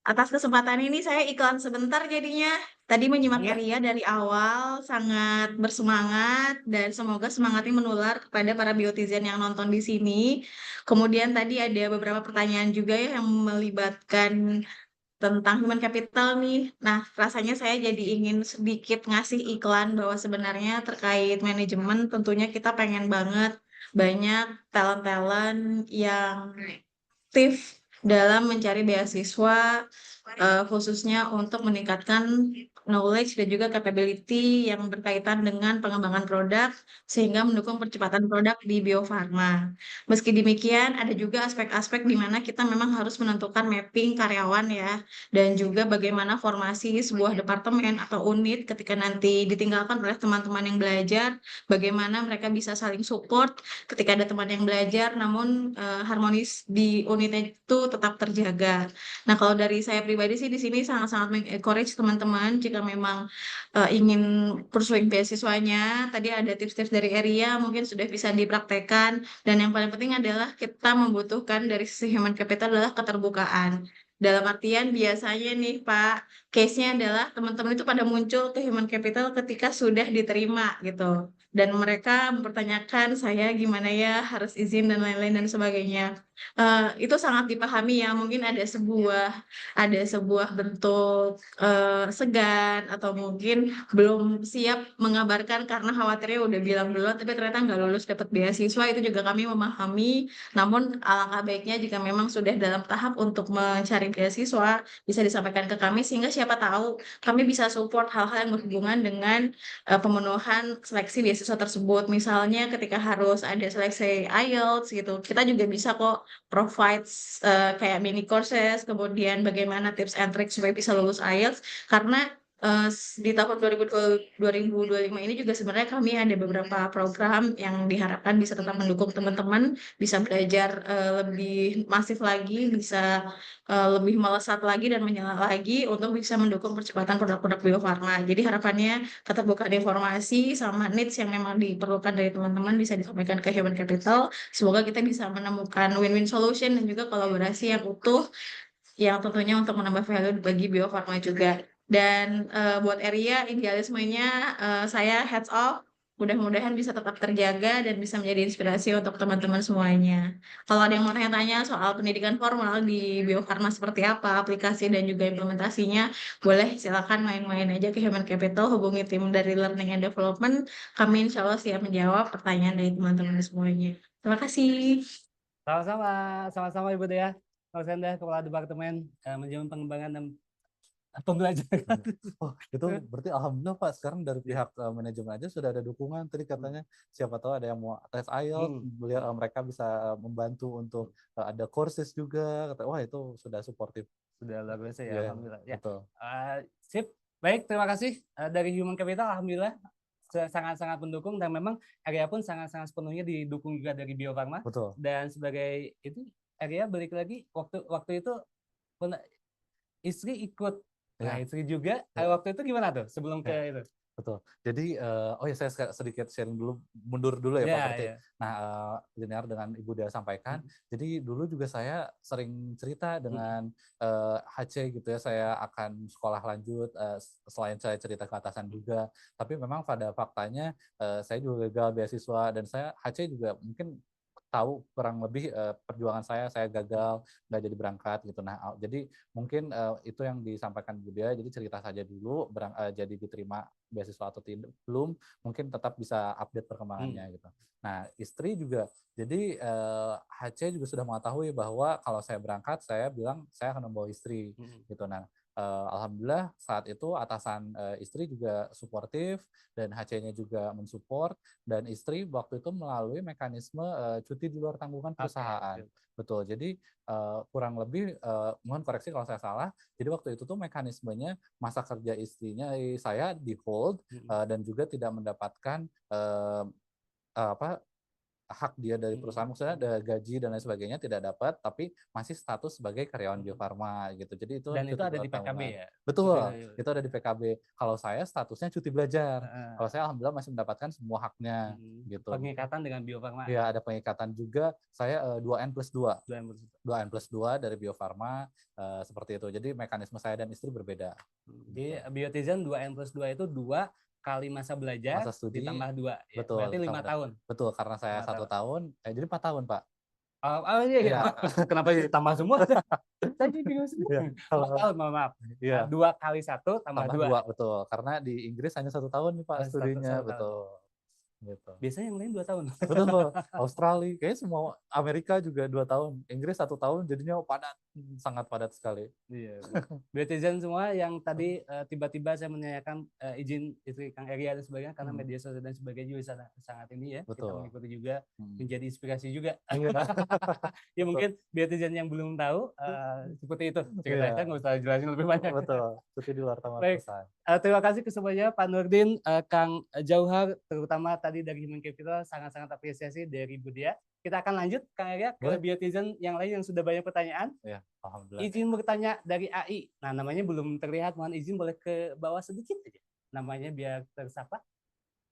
atas kesempatan ini. Saya iklan sebentar jadinya. Tadi menyimak Ria dari awal, sangat bersemangat dan semoga semangatnya menular kepada para biotizen yang nonton di sini. Kemudian tadi ada beberapa pertanyaan juga ya yang melibatkan tentang human capital nih. Nah, rasanya saya jadi ingin sedikit ngasih iklan bahwa sebenarnya terkait manajemen tentunya kita pengen banget banyak talent-talent yang aktif dalam mencari beasiswa, khususnya untuk meningkatkan knowledge dan juga capability yang berkaitan dengan pengembangan produk, sehingga mendukung percepatan produk di Bio Farma. Meski demikian, ada juga aspek-aspek di mana kita memang harus menentukan mapping karyawan ya, dan juga bagaimana formasi sebuah departemen atau unit ketika nanti ditinggalkan oleh teman-teman yang belajar, bagaimana mereka bisa saling support ketika ada teman yang belajar, namun harmonis di unitnya itu tetap terjaga. Nah, kalau dari saya pribadi sih di sini sangat-sangat encourage teman-teman jika memang ingin pursuing beasiswanya. Tadi ada tips-tips dari Eria mungkin sudah bisa dipraktekkan, dan yang paling penting adalah kita membutuhkan dari sisi human capital adalah keterbukaan. Dalam artian biasanya nih Pak, case-nya adalah teman-teman itu pada muncul ke human capital ketika sudah diterima gitu. Dan mereka mempertanyakan saya gimana ya, harus izin dan lain-lain dan sebagainya. Itu sangat dipahami ya, mungkin ada sebuah bentuk segan atau mungkin belum siap mengabarkan karena khawatirnya udah bilang duluan tapi ternyata nggak lulus dapat beasiswa, itu juga kami memahami. Namun alangkah baiknya jika memang sudah dalam tahap untuk mencari beasiswa bisa disampaikan ke kami sehingga siapa tahu kami bisa support hal-hal yang berhubungan dengan pemenuhan seleksi beasiswa tersebut. Misalnya ketika harus ada seleksi IELTS gitu, kita juga bisa kok provide kayak mini courses, kemudian bagaimana tips and tricks supaya bisa lulus IELTS. Karena di tahun 2025 ini juga sebenarnya kami ada beberapa program yang diharapkan bisa tetap mendukung teman-teman bisa belajar lebih masif lagi, bisa lebih melesat lagi dan menyala lagi untuk bisa mendukung percepatan produk-produk Bio Farma. Jadi harapannya keterbukaan informasi sama needs yang memang diperlukan dari teman-teman bisa disampaikan ke Human Capital. Semoga kita bisa menemukan win-win solution dan juga kolaborasi yang utuh yang tentunya untuk menambah value bagi Bio Farma juga. Dan buat Eria, idealismenya saya heads off. Mudah-mudahan bisa tetap terjaga dan bisa menjadi inspirasi untuk teman-teman semuanya. Kalau ada yang mau tanya-tanya soal pendidikan formal di Bio Farma seperti apa, aplikasi dan juga implementasinya, boleh silakan main-main aja ke Human Capital, hubungi tim dari Learning and Development. Kami insya Allah siap menjawab pertanyaan dari teman-teman semuanya. Terima kasih. Sama-sama, sama-sama Ibu Dea. Rosenda, Kepala Departemen Manajemen Pengembangan dan Pembelajaran. Oh, itu berarti alhamdulillah Pak, sekarang dari pihak manajemen aja sudah ada dukungan. Tadi katanya siapa tahu ada yang mau tes IELTS, beliau mereka bisa membantu untuk ada courses juga. Wah, itu sudah suportif. Sudah luar biasa ya, Iya, alhamdulillah. Ya. betul. Sip, baik, terima kasih dari Human Capital, alhamdulillah sangat-sangat mendukung dan memang Area pun sangat-sangat sepenuhnya didukung juga dari Bio Farma. Betul. Dan sebagai itu Area balik lagi waktu itu istri ikut. Nah, istri juga waktu itu gimana tuh sebelum ke itu? Betul. Jadi, oh ya saya sedikit sharing dulu, mundur dulu ya Pak berarti. Nah, linear dengan Ibu Dea sampaikan. Jadi dulu juga saya sering cerita dengan HC gitu ya, saya akan sekolah lanjut, selain saya cerita ke atasan juga. Tapi memang pada faktanya saya juga gagal beasiswa dan saya HC juga mungkin tahu kurang lebih perjuangan saya gagal, nggak jadi berangkat gitu. Nah, jadi mungkin itu yang disampaikan Bu Dea, jadi cerita saja dulu, jadi diterima beasiswa atau tidak, belum, mungkin tetap bisa update perkembangannya gitu. Nah, istri juga, jadi HC juga sudah mengetahui bahwa kalau saya berangkat, saya bilang saya akan membawa istri gitu. Nah, alhamdulillah saat itu atasan istri juga suportif dan HC-nya juga mensupport, dan istri waktu itu melalui mekanisme cuti di luar tanggungan perusahaan. Betul. Jadi kurang lebih mohon koreksi kalau saya salah. Jadi waktu itu tuh mekanismenya masa kerja istrinya saya di hold dan juga tidak mendapatkan hak dia dari perusahaan, maksudnya ada gaji dan lain sebagainya tidak dapat, tapi masih status sebagai karyawan Bio Farma gitu. Jadi itu dan itu ada di PKB ya. Betul, itu ada di PKB. Kalau saya statusnya cuti belajar. Kalau saya alhamdulillah masih mendapatkan semua haknya gitu. Pengikatan dengan Bio Farma. Iya, ada pengikatan juga. Saya 2N+2. 2N+2 dari Bio Farma seperti itu. Jadi mekanisme saya dan istri berbeda. Jadi Biotizen 2N+2 itu 2 kali masa belajar masa studi, ditambah 2 ya. Betul, berarti 5 tahun. Betul, karena saya 1 tahun, jadi 4 tahun Pak. Iya. Kenapa ditambah semua? Tadi bingung semua. 4 tahun, maaf. Iya. 2 kali 1 tambah 2. Betul, karena di Inggris hanya 1 tahun nih Pak studinya, betul. gitu. Biasanya yang lain 2 tahun. Betul, Australia, kayaknya semua Amerika juga 2 tahun, Inggris 1 tahun, jadinya padat, sangat padat sekali. Iya. Netizen semua yang tadi tiba-tiba saya menanyakan izin istri Kang Eri dan sebagainya karena media sosial dan sebagainya juga sangat ini ya, kita Betul. mengikuti juga, menjadi inspirasi juga. Iya. Ya mungkin netizen yang belum tahu seperti itu ceritanya, Iya. saya nggak usah jelasin lebih banyak. Betul, cuti di luar taman Baik. perusahaan. Terima kasih ke semuanya, Pak Nurdin, Kang Jauhar, terutama tadi dari Human Capital, sangat-sangat apresiasi dari Budia. Kita akan lanjut, Kang Arya, ke Boleh. Biotizen yang lain yang sudah banyak pertanyaan. Ya, alhamdulillah. Izin bertanya dari AI. Nah, namanya belum terlihat, mohon izin boleh ke bawah sedikit aja. Namanya biar tersapa.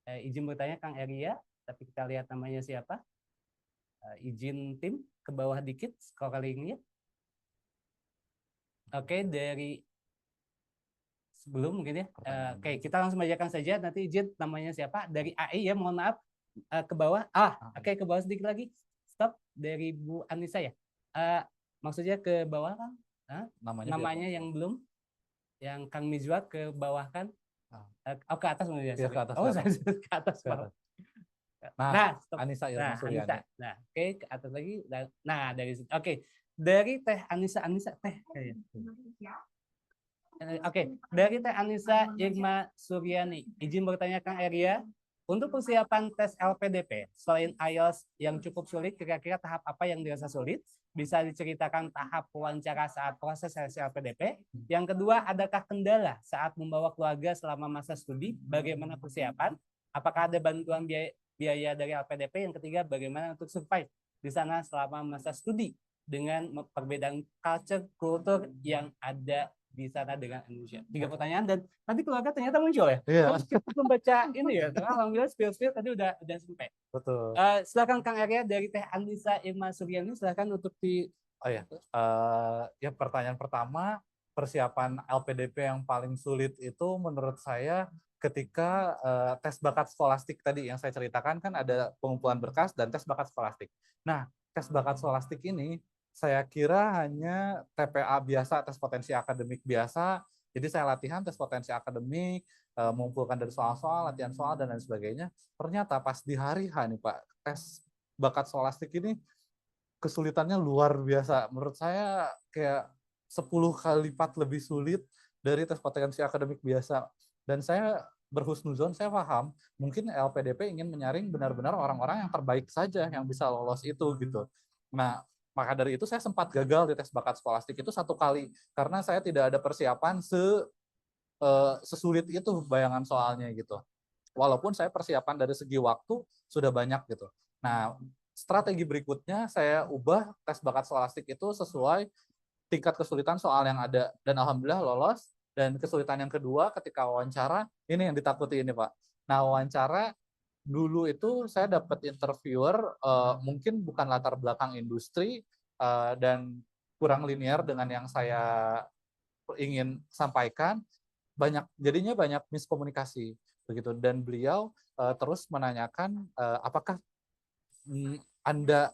Izin bertanya Kang Arya, tapi kita lihat namanya siapa. Izin tim ke bawah dikit, scrollingnya. Oke, dari sebelum mungkin ya. Oke, kita langsung bacakan saja. Nanti izin namanya siapa. Dari AI ya, mohon maaf. Ke bawah. Oke, ke bawah sedikit lagi. Stop. Dari Bu Anissa ya. Maksudnya ke bawah kan? Namanya yang belum. Yang Kang Mizwar ke bawah kan? Ke atas maksudnya. Iya, ke atas. Ke atas. Ke atas. Nah, stop. Anissa Irma Suryani. Nah, oke, ke atas lagi. Nah, dari situ. Oke. Dari Teh Anissa Teh. Oke, dari Teh Anissa Irma Suryani. Izin bertanya Kang Arya, untuk persiapan tes LPDP, selain IELTS yang cukup sulit, kira-kira tahap apa yang dirasa sulit? Bisa diceritakan tahap wawancara saat proses seleksi LPDP. Yang kedua, adakah kendala saat membawa keluarga selama masa studi? Bagaimana persiapan? Apakah ada bantuan biaya dari LPDP? Yang ketiga, bagaimana untuk survive di sana selama masa studi dengan perbedaan kultur yang ada di sana dengan Indonesia. 3 pertanyaan dan nanti keluarga ternyata muncul ya. Iya. Membaca ini ya. Alhamdulillah spill tadi udah sampai. Betul. Silakan Kang Arya dari Teh Anissa Irma Suryani, silakan untuk di. Oh ya, ya pertanyaan pertama, persiapan LPDP yang paling sulit itu menurut saya ketika tes bakat skolastik tadi yang saya ceritakan, kan ada pengumpulan berkas dan tes bakat skolastik. Nah, tes bakat skolastik ini saya kira hanya TPA biasa, tes potensi akademik biasa. Jadi saya latihan tes potensi akademik, mengumpulkan dari soal-soal, latihan soal, dan lain sebagainya. Ternyata pas di hari H nih Pak, tes bakat skolastik ini kesulitannya luar biasa. Menurut saya kayak 10 kali lipat lebih sulit dari tes potensi akademik biasa. Dan saya berhusnuzon, saya paham, mungkin LPDP ingin menyaring benar-benar orang-orang yang terbaik saja yang bisa lolos itu gitu. Nah, maka dari itu saya sempat gagal di tes bakat skolastik itu 1 kali karena saya tidak ada persiapan sesulit itu bayangan soalnya gitu. Walaupun saya persiapan dari segi waktu sudah banyak gitu. Nah, strategi berikutnya saya ubah tes bakat skolastik itu sesuai tingkat kesulitan soal yang ada dan alhamdulillah lolos. Dan kesulitan yang kedua ketika wawancara, ini yang ditakuti ini Pak. Nah, wawancara dulu itu saya dapat interviewer mungkin bukan latar belakang industri dan kurang linear dengan yang saya ingin sampaikan, jadinya banyak miskomunikasi begitu. Dan beliau terus menanyakan apakah Anda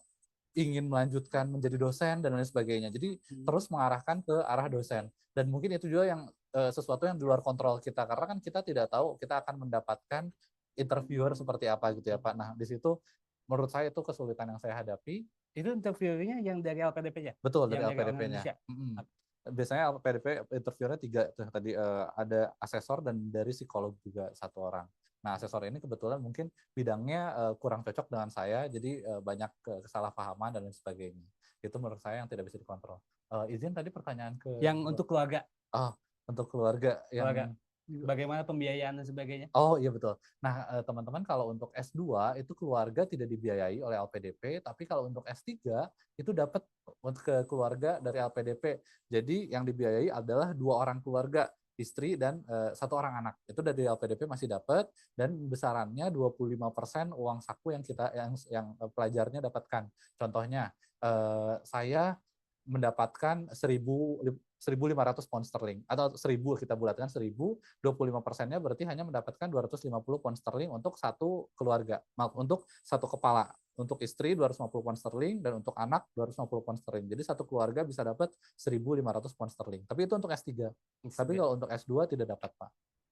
ingin melanjutkan menjadi dosen dan lain sebagainya. Jadi terus mengarahkan ke arah dosen. Dan mungkin itu juga yang sesuatu yang di luar kontrol kita, karena kan kita tidak tahu kita akan mendapatkan interviewer seperti apa gitu ya Pak. Nah, di situ menurut saya itu kesulitan yang saya hadapi. Itu interviewernya yang dari LPDP-nya? Betul, dari LPDP-nya. Biasanya LPDP interviewernya 3 tuh tadi, ada asesor dan dari psikolog juga 1 orang. Nah, asesor ini kebetulan mungkin bidangnya kurang cocok dengan saya, jadi banyak kesalahpahaman dan lain sebagainya. Itu menurut saya yang tidak bisa dikontrol. Izin tadi pertanyaan ke yang untuk keluarga. Untuk keluarga yang bagaimana pembiayaan dan sebagainya? Oh iya betul. Nah, teman-teman kalau untuk S2 itu keluarga tidak dibiayai oleh LPDP, tapi kalau untuk S3 itu dapat untuk ke keluarga dari LPDP. Jadi yang dibiayai adalah 2 orang keluarga, istri dan 1 orang anak. Itu dari LPDP masih dapat dan besarannya 25% uang saku yang pelajarnya dapatkan. Contohnya saya mendapatkan 1.500 pound sterling atau 1.000 kita bulatkan 1.000, 25%-nya berarti hanya mendapatkan 250 pound sterling untuk 1 keluarga, untuk 1 kepala. Untuk istri 250 pound sterling dan untuk anak 250 pound sterling. Jadi 1 keluarga bisa dapat 1.500 pound sterling. Tapi itu untuk S3. Tapi kalau untuk S2 tidak dapat, Pak.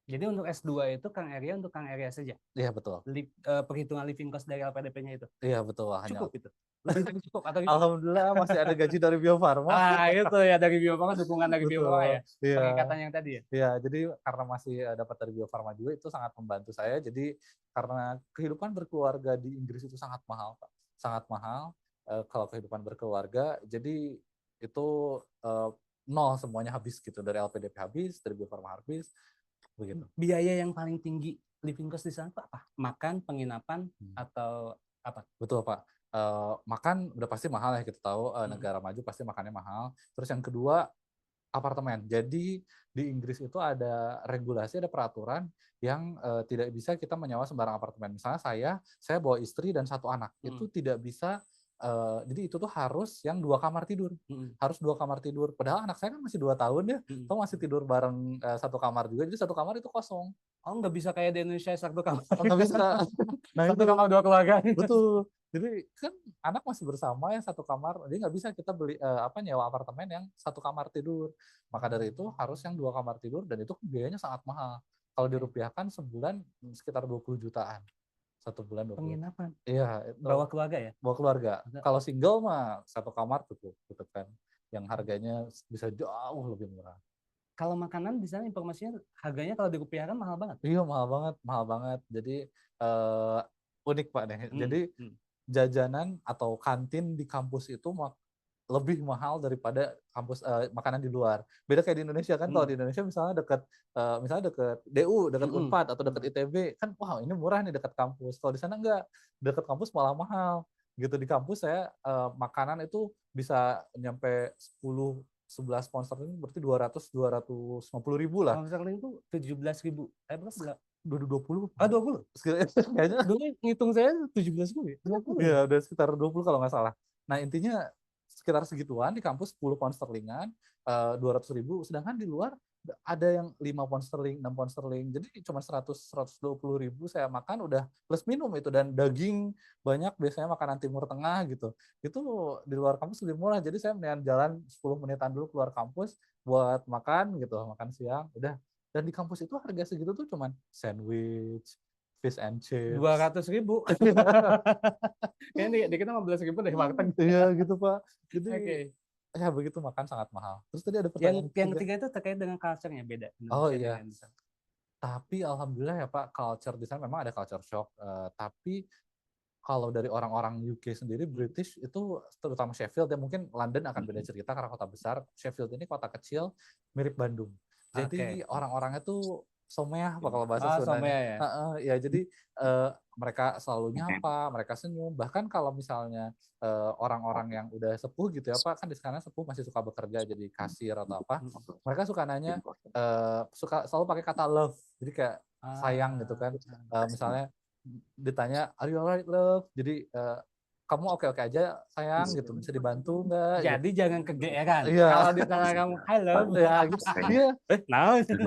Jadi untuk S2 itu Kang Area saja. Iya betul. Perhitungan living cost dari LPDP-nya itu. Iya betul. Hanya Cukup itu. Lebih dari cukup atau gimana? Alhamdulillah masih ada gaji dari Bio Farma. Itu ya dari Bio Farma, dukungan dari Bio Farma ya. Betul. Iya. Pengikatan yang tadi ya. Iya, jadi karena masih dapat dari Bio Farma juga itu sangat membantu saya. Jadi karena kehidupan berkeluarga di Inggris itu sangat mahal, Pak. Sangat mahal. Kalau kehidupan berkeluarga, jadi itu nol semuanya habis gitu. Dari LPDP habis, dari Bio Farma habis, begitu. Biaya yang paling tinggi living cost di sana itu apa? Makan, penginapan, atau apa? Betul, Pak. Makan udah pasti mahal ya, kita tahu negara maju pasti makannya mahal. Terus yang kedua, apartemen. Jadi di Inggris itu ada regulasi, ada peraturan yang tidak bisa kita menyewa sembarang apartemen. Misalnya saya bawa istri dan 1 anak, itu tidak bisa. Jadi itu tuh harus yang 2 kamar tidur, harus 2 kamar tidur. Padahal anak saya kan masih 2 tahun ya, tuh masih tidur bareng 1 kamar juga. Jadi 1 kamar itu kosong. Oh, nggak bisa kayak di Indonesia 1 kamar. Oh, nggak bisa. Nah 1 kamar 2 keluarga. betul. Jadi kan anak masih bersama ya 1 kamar, jadi nggak bisa kita beli nyewa apartemen yang 1 kamar tidur. Maka dari itu harus yang 2 kamar tidur dan itu biayanya sangat mahal. Kalau dirupiahkan sebulan sekitar 20 jutaan. 1 bulan 20. Penginapan. Iya, Bawa keluarga ya? bawa keluarga. Kalau single mah 1 kamar cukup gitu kan. Yang harganya bisa jauh lebih murah. Kalau makanan di sana informasinya harganya kalau dirupiahkan mahal banget. Iya, mahal banget. Jadi unik Pak nih. Jadi jajanan atau kantin di kampus itu lebih mahal daripada kampus makanan di luar. Beda kayak di Indonesia kan, kalau di Indonesia misalnya dekat DU, dekat Unpad atau dekat ITB, kan wah ini murah nih dekat kampus. Kalau di sana enggak, dekat kampus malah mahal. Gitu di kampus saya makanan itu bisa nyampe 10-11 pound sterling, berarti 200-250 ribu lah. Pound sterling itu 17.000. Berapa? 20. 20? Kayaknya dulu ngitung saya 17.000 ya? 20. Iya, udah sekitar 20 kalau nggak salah. Nah, intinya sekitar segituan di kampus 10 pound sterlingan, 200 ribu, sedangkan di luar ada yang 5 pound sterling, 6 pound sterling. Jadi cuma 100-120 ribu saya makan udah plus minum itu, dan daging banyak, biasanya makanan Timur Tengah gitu. Itu di luar kampus lebih murah. Jadi saya mendingan jalan 10 menitan dulu keluar kampus buat makan gitu, makan siang, udah. Dan di kampus itu harga segitu tuh cuman sandwich, fish and chips. 200.000. Kayaknya di kita 15.000 deh makan. Iya gitu Pak. Jadi Oke. ya begitu, makan sangat mahal. Terus tadi ada pertanyaan Yang ketiga itu terkait dengan culture-nya beda. Oh Indonesia iya. dengan di sana. Tapi alhamdulillah ya Pak, culture di sana memang ada culture shock. Tapi kalau dari orang-orang UK sendiri, British itu terutama Sheffield, ya mungkin London akan beda cerita karena kota besar. Sheffield ini kota kecil mirip Bandung. Jadi orang-orangnya tuh someah Pak kalau bahasa Sundanya. Someah ya. Ya jadi mereka selalu nyapa, mereka senyum. Bahkan kalau misalnya orang-orang yang udah sepuh gitu ya Pak, kan di sana sepuh masih suka bekerja jadi kasir atau apa. Mereka suka nanya, suka selalu pakai kata love. Jadi kayak sayang gitu kan. Misalnya ditanya, are you alright love? Jadi kamu oke-oke aja sayang gitu, bisa dibantu nggak? Jadi gitu. jangan kegeeran. Iya. Kalau ditanya kamu, hi love. Ya gitu. Iya.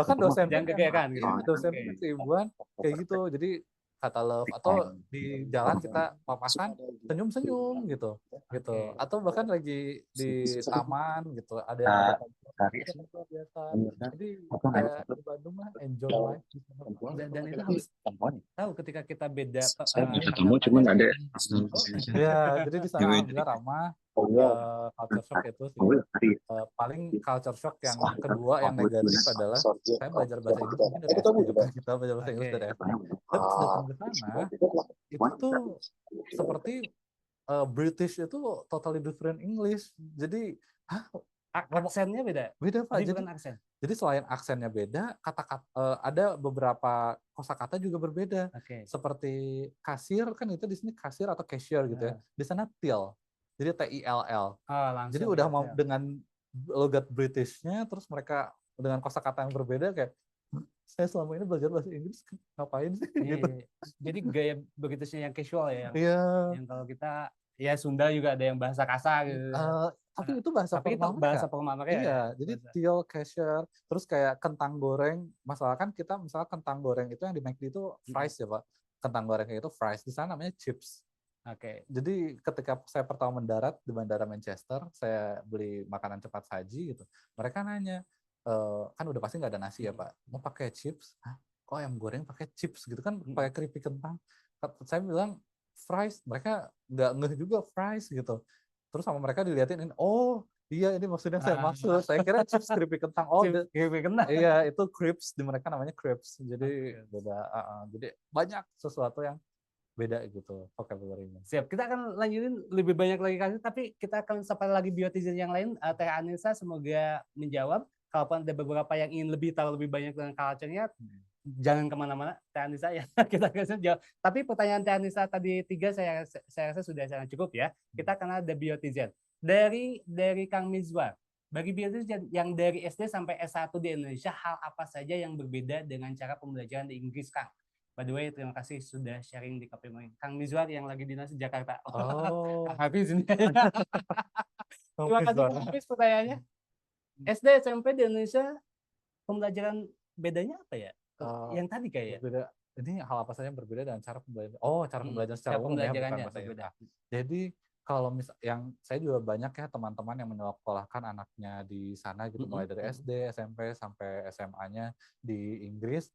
Bahkan dosen jangan kegeeran. Gitu. Dosen keibuan kayak gitu. Jadi kata love, atau di jalan kita papasan senyum-senyum gitu. Atau bahkan lagi di taman gitu, ada yang biasa. Jadi kayak di Bandung lah, enjoy life. Dan itu harus tahu ketika kita beda. Ketemu cuman ada. Ya, jadi di sana alhamdulillah ramah. Culture shock itu sih. Paling culture shock yang kedua yang negatif adalah saya belajar bahasa Inggris mungkin dari SD juga, kita belajar bahasa Inggris dari SD. Dan pas datang ke sana itu tuh seperti British itu totally different English. Jadi aksennya beda. Beda Pak. Jadi bukan aksen. Jadi selain aksennya beda, kata-kata ada beberapa kosakata juga berbeda. Seperti kasir kan itu di sini kasir atau cashier gitu ya. Di sana till. Jadi TILL. Jadi udah mau dengan logat Britishnya, terus mereka dengan kosakata yang berbeda, kayak saya selama ini belajar bahasa Inggris ngapain sih? Gitu. Jadi gaya Britishnya yang casual ya. Yang kalau kita ya Sunda juga ada yang bahasa kasar gitu. Tapi itu bahasa formal mereka. Iya, jadi till, cashier, terus kayak kentang goreng. Masalah kan kita misalnya kentang goreng itu yang di McD itu fries ya Pak. Kentang gorengnya itu fries, di sana namanya chips. Jadi ketika saya pertama mendarat di Bandara Manchester, saya beli makanan cepat saji gitu. Mereka nanya, kan udah pasti nggak ada nasi ya Pak, mau pakai chips? Hah? kok ayam goreng pakai chips gitu kan, pakai keripik kentang. Saya bilang fries, mereka nggak ngeh juga fries gitu. Terus sama mereka diliatin, oh iya ini maksudnya saya maksud, saya kira chips keripik kentang. Oh Keripik kentang. iya itu crepes, di mereka namanya crepes. Jadi beda. Jadi banyak sesuatu yang beda gitu vocabulary-nya. Siap, kita akan lanjutin lebih banyak lagi kasus, tapi kita akan sapa lagi biotizen yang lain. Teh Anissa semoga menjawab. Kalaupun ada beberapa yang ingin lebih tahu lebih banyak tentang culture-nya, jangan kemana-mana. Teh Anissa ya kita akan jawab. Tapi pertanyaan Teh Anissa tadi 3 saya rasa sudah sangat cukup ya. Kita akan ada biotizen dari Kang Mizwar. Bagi biotizen yang dari SD sampai S1 di Indonesia, hal apa saja yang berbeda dengan cara pembelajaran di Inggris, Kang? By the way, terima kasih sudah sharing di Kopi Morning. Kang Mizwar yang lagi dinas di Jakarta. Oh, Kang Hafiz ini. Terima kasih Kang Hafiz pertanyaannya. SD, SMP di Indonesia pembelajaran bedanya apa ya? Yang tadi kayak berbeda. Ini hal apa saja yang berbeda dengan cara pembelajaran? Oh, cara pembelajaran secara umum ya, bukan pembelajarannya bahasa berbeda. Jadi kalau yang saya juga banyak ya teman-teman yang menyekolahkan anaknya di sana gitu, mulai dari SD, SMP sampai SMA-nya di Inggris.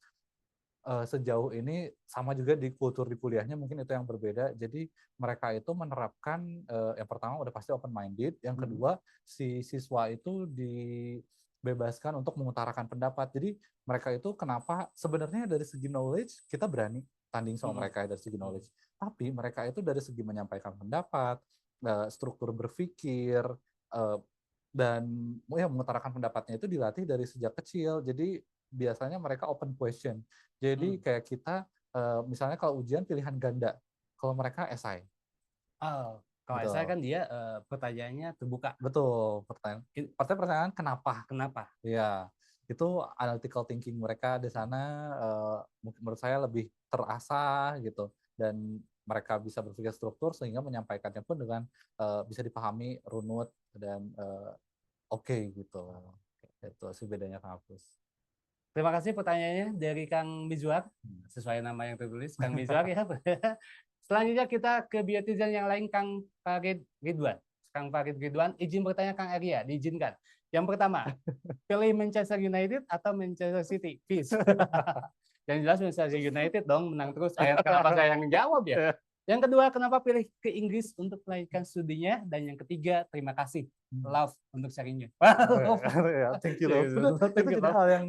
Sejauh ini sama juga di kultur di kuliahnya mungkin itu yang berbeda. Jadi mereka itu menerapkan yang pertama udah pasti open minded, yang kedua si siswa itu dibebaskan untuk mengutarakan pendapat. Jadi mereka itu kenapa sebenarnya dari segi knowledge kita berani tanding sama mereka dari segi knowledge. Tapi mereka itu dari segi menyampaikan pendapat, struktur berpikir, dan ya mengutarakan pendapatnya itu dilatih dari sejak kecil. Jadi biasanya mereka open question. Jadi kayak kita misalnya kalau ujian pilihan ganda, kalau mereka esai. Oh, kalau Betul. esai kan dia pertanyaannya terbuka. Betul, pertanyaan kenapa? Kenapa? Ya, itu analytical thinking mereka di sana menurut saya lebih terasah gitu, dan mereka bisa berpikir struktur sehingga menyampaikannya pun dengan bisa dipahami runut dan oke gitu. Itu sih bedanya kampus. Terima kasih pertanyaannya dari Kang Mizwar, sesuai nama yang tertulis, Kang Mizwar ya. Selanjutnya kita ke biotizen yang lain, Kang Farid Ridwan. Kang Farid Ridwan, izin bertanya Kang Arya, diizinkan. Yang pertama, pilih Manchester United atau Manchester City? Peace. Yang jelas Manchester United dong, menang terus. Kenapa saya yang jawab ya? Yang kedua, kenapa pilih ke Inggris untuk melanjutkan studinya? Dan yang ketiga, terima kasih. Love untuk sharingnya. Thank you, Love. Itu jadi hal yang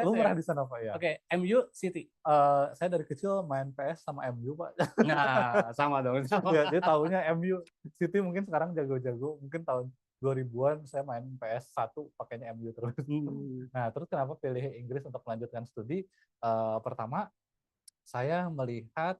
lumrah di sana, Pak ya. Oke, MU City. Saya dari kecil main PS sama MU, Pak. Nah, sama dong. Ya, dia tahunya MU. City mungkin sekarang jago-jago. Mungkin tahun 2000-an saya main PS1 pakainya MU terus. Nah, terus kenapa pilih Inggris untuk melanjutkan studi? Pertama, saya melihat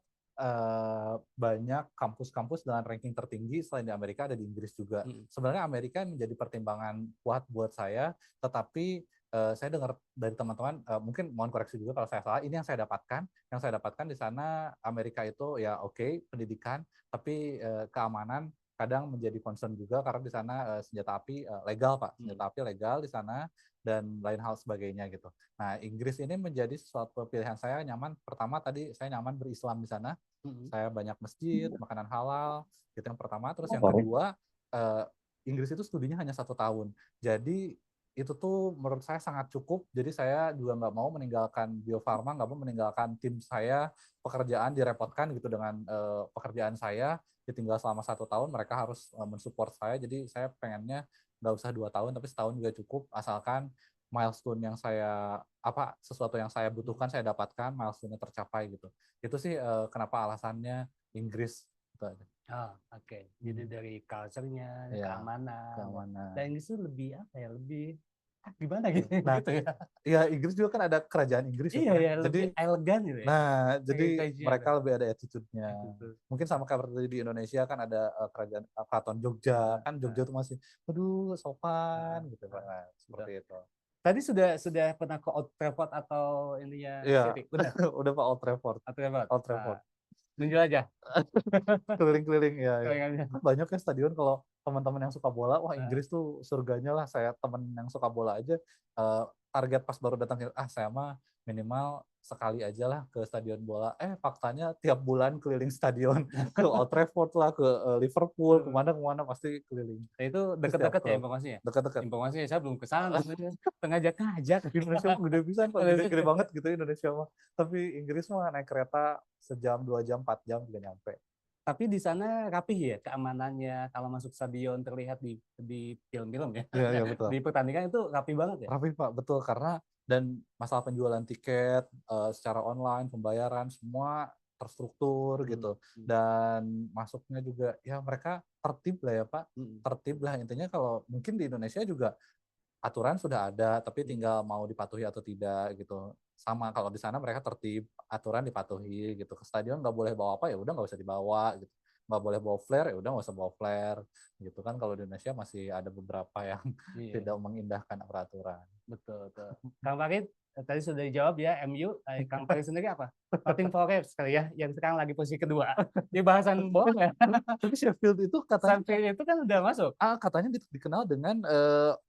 banyak kampus-kampus dengan ranking tertinggi selain di Amerika ada di Inggris juga. Sebenarnya Amerika menjadi pertimbangan kuat buat saya, tetapi saya dengar dari teman-teman, mungkin mohon koreksi juga kalau saya salah, ini yang saya dapatkan di sana Amerika itu ya oke, pendidikan, tapi keamanan kadang menjadi concern juga karena di sana senjata api legal, Pak. Senjata api legal di sana dan lain hal sebagainya gitu. Nah, Inggris ini menjadi suatu pilihan saya nyaman. Pertama tadi saya nyaman berislam di sana. Saya banyak masjid, makanan halal, itu yang pertama. Terus yang kedua, Inggris itu studinya hanya 1 tahun. Jadi itu tuh menurut saya sangat cukup. Jadi saya juga nggak mau meninggalkan Bio Farma, nggak mau meninggalkan tim saya, pekerjaan direpotkan gitu dengan pekerjaan saya. Ditinggal selama 1 tahun, mereka harus mensupport saya. Jadi saya pengennya nggak usah 2 tahun, tapi setahun juga cukup, asalkan milestone yang sesuatu yang saya butuhkan saya dapatkan, milestone-nya tercapai gitu. Itu sih kenapa alasannya Inggris. Oke. Jadi dari culture-nya, keamanan. Dan Inggris itu lebih apa ya? Lebih gimana gitu, nah, gitu ya. Ya Inggris juga kan ada kerajaan Inggris. Iya, jadi elegan gitu ya. Nah, jadi mereka lebih ada attitude-nya. Mungkin sama kayak di Indonesia kan ada kerajaan Keraton Jogja, kan Jogja tuh masih aduh sopan gitu Pak. Nah, seperti itu. Tadi sudah pernah ke Old Trafford atau ininya City? Udah Pak, Old Trafford. Old Trafford. Nunjuk aja. Keliling-keliling ya. Banyak ya stadion kalau teman-teman yang suka bola, wah Inggris tuh surganya lah. Saya teman yang suka bola aja target pas baru datang, saya mah minimal sekali aja lah ke stadion bola. Faktanya tiap bulan keliling stadion, ke Old Trafford lah, ke Liverpool, kemana-kemana pasti keliling. Nah, itu Setiap dekat-dekat ya klub. informasinya. Dekat-dekat. Informasinya saya belum kesana, ngajak-ngajak. Indonesia mah gede pisan, Pak. Gede banget gitu Indonesia mah. Tapi Inggris mah naik kereta sejam, 2 jam, 4 jam juga nyampe. Tapi di sana rapih ya keamanannya, kalau masuk stadion terlihat di film-film ya. Iya, iya betul. Di pertandingan itu rapi banget ya. Rapi Pak, betul, karena dan masalah penjualan tiket secara online, pembayaran semua terstruktur gitu, dan masuknya juga ya mereka tertib lah ya Pak, tertib lah intinya. Kalau mungkin di Indonesia juga aturan sudah ada, tapi tinggal mau dipatuhi atau tidak gitu. Sama kalau di sana mereka tertib, aturan dipatuhi gitu. Ke stadion nggak boleh bawa apa, ya udah nggak usah dibawa gitu. Nggak boleh bawa flare, ya udah nggak usah bawa flare gitu kan. Kalau di Indonesia masih ada beberapa yang tidak mengindahkan peraturan. Betul, betul. Kang Farid, tadi sudah dijawab ya, MU. Kang Farid sendiri apa? Nottingham Forest sekali ya, yang sekarang lagi posisi kedua. Di bahasan bola ya. Tapi Sheffield itu katanya Sampai itu kan udah masuk. katanya dikenal dengan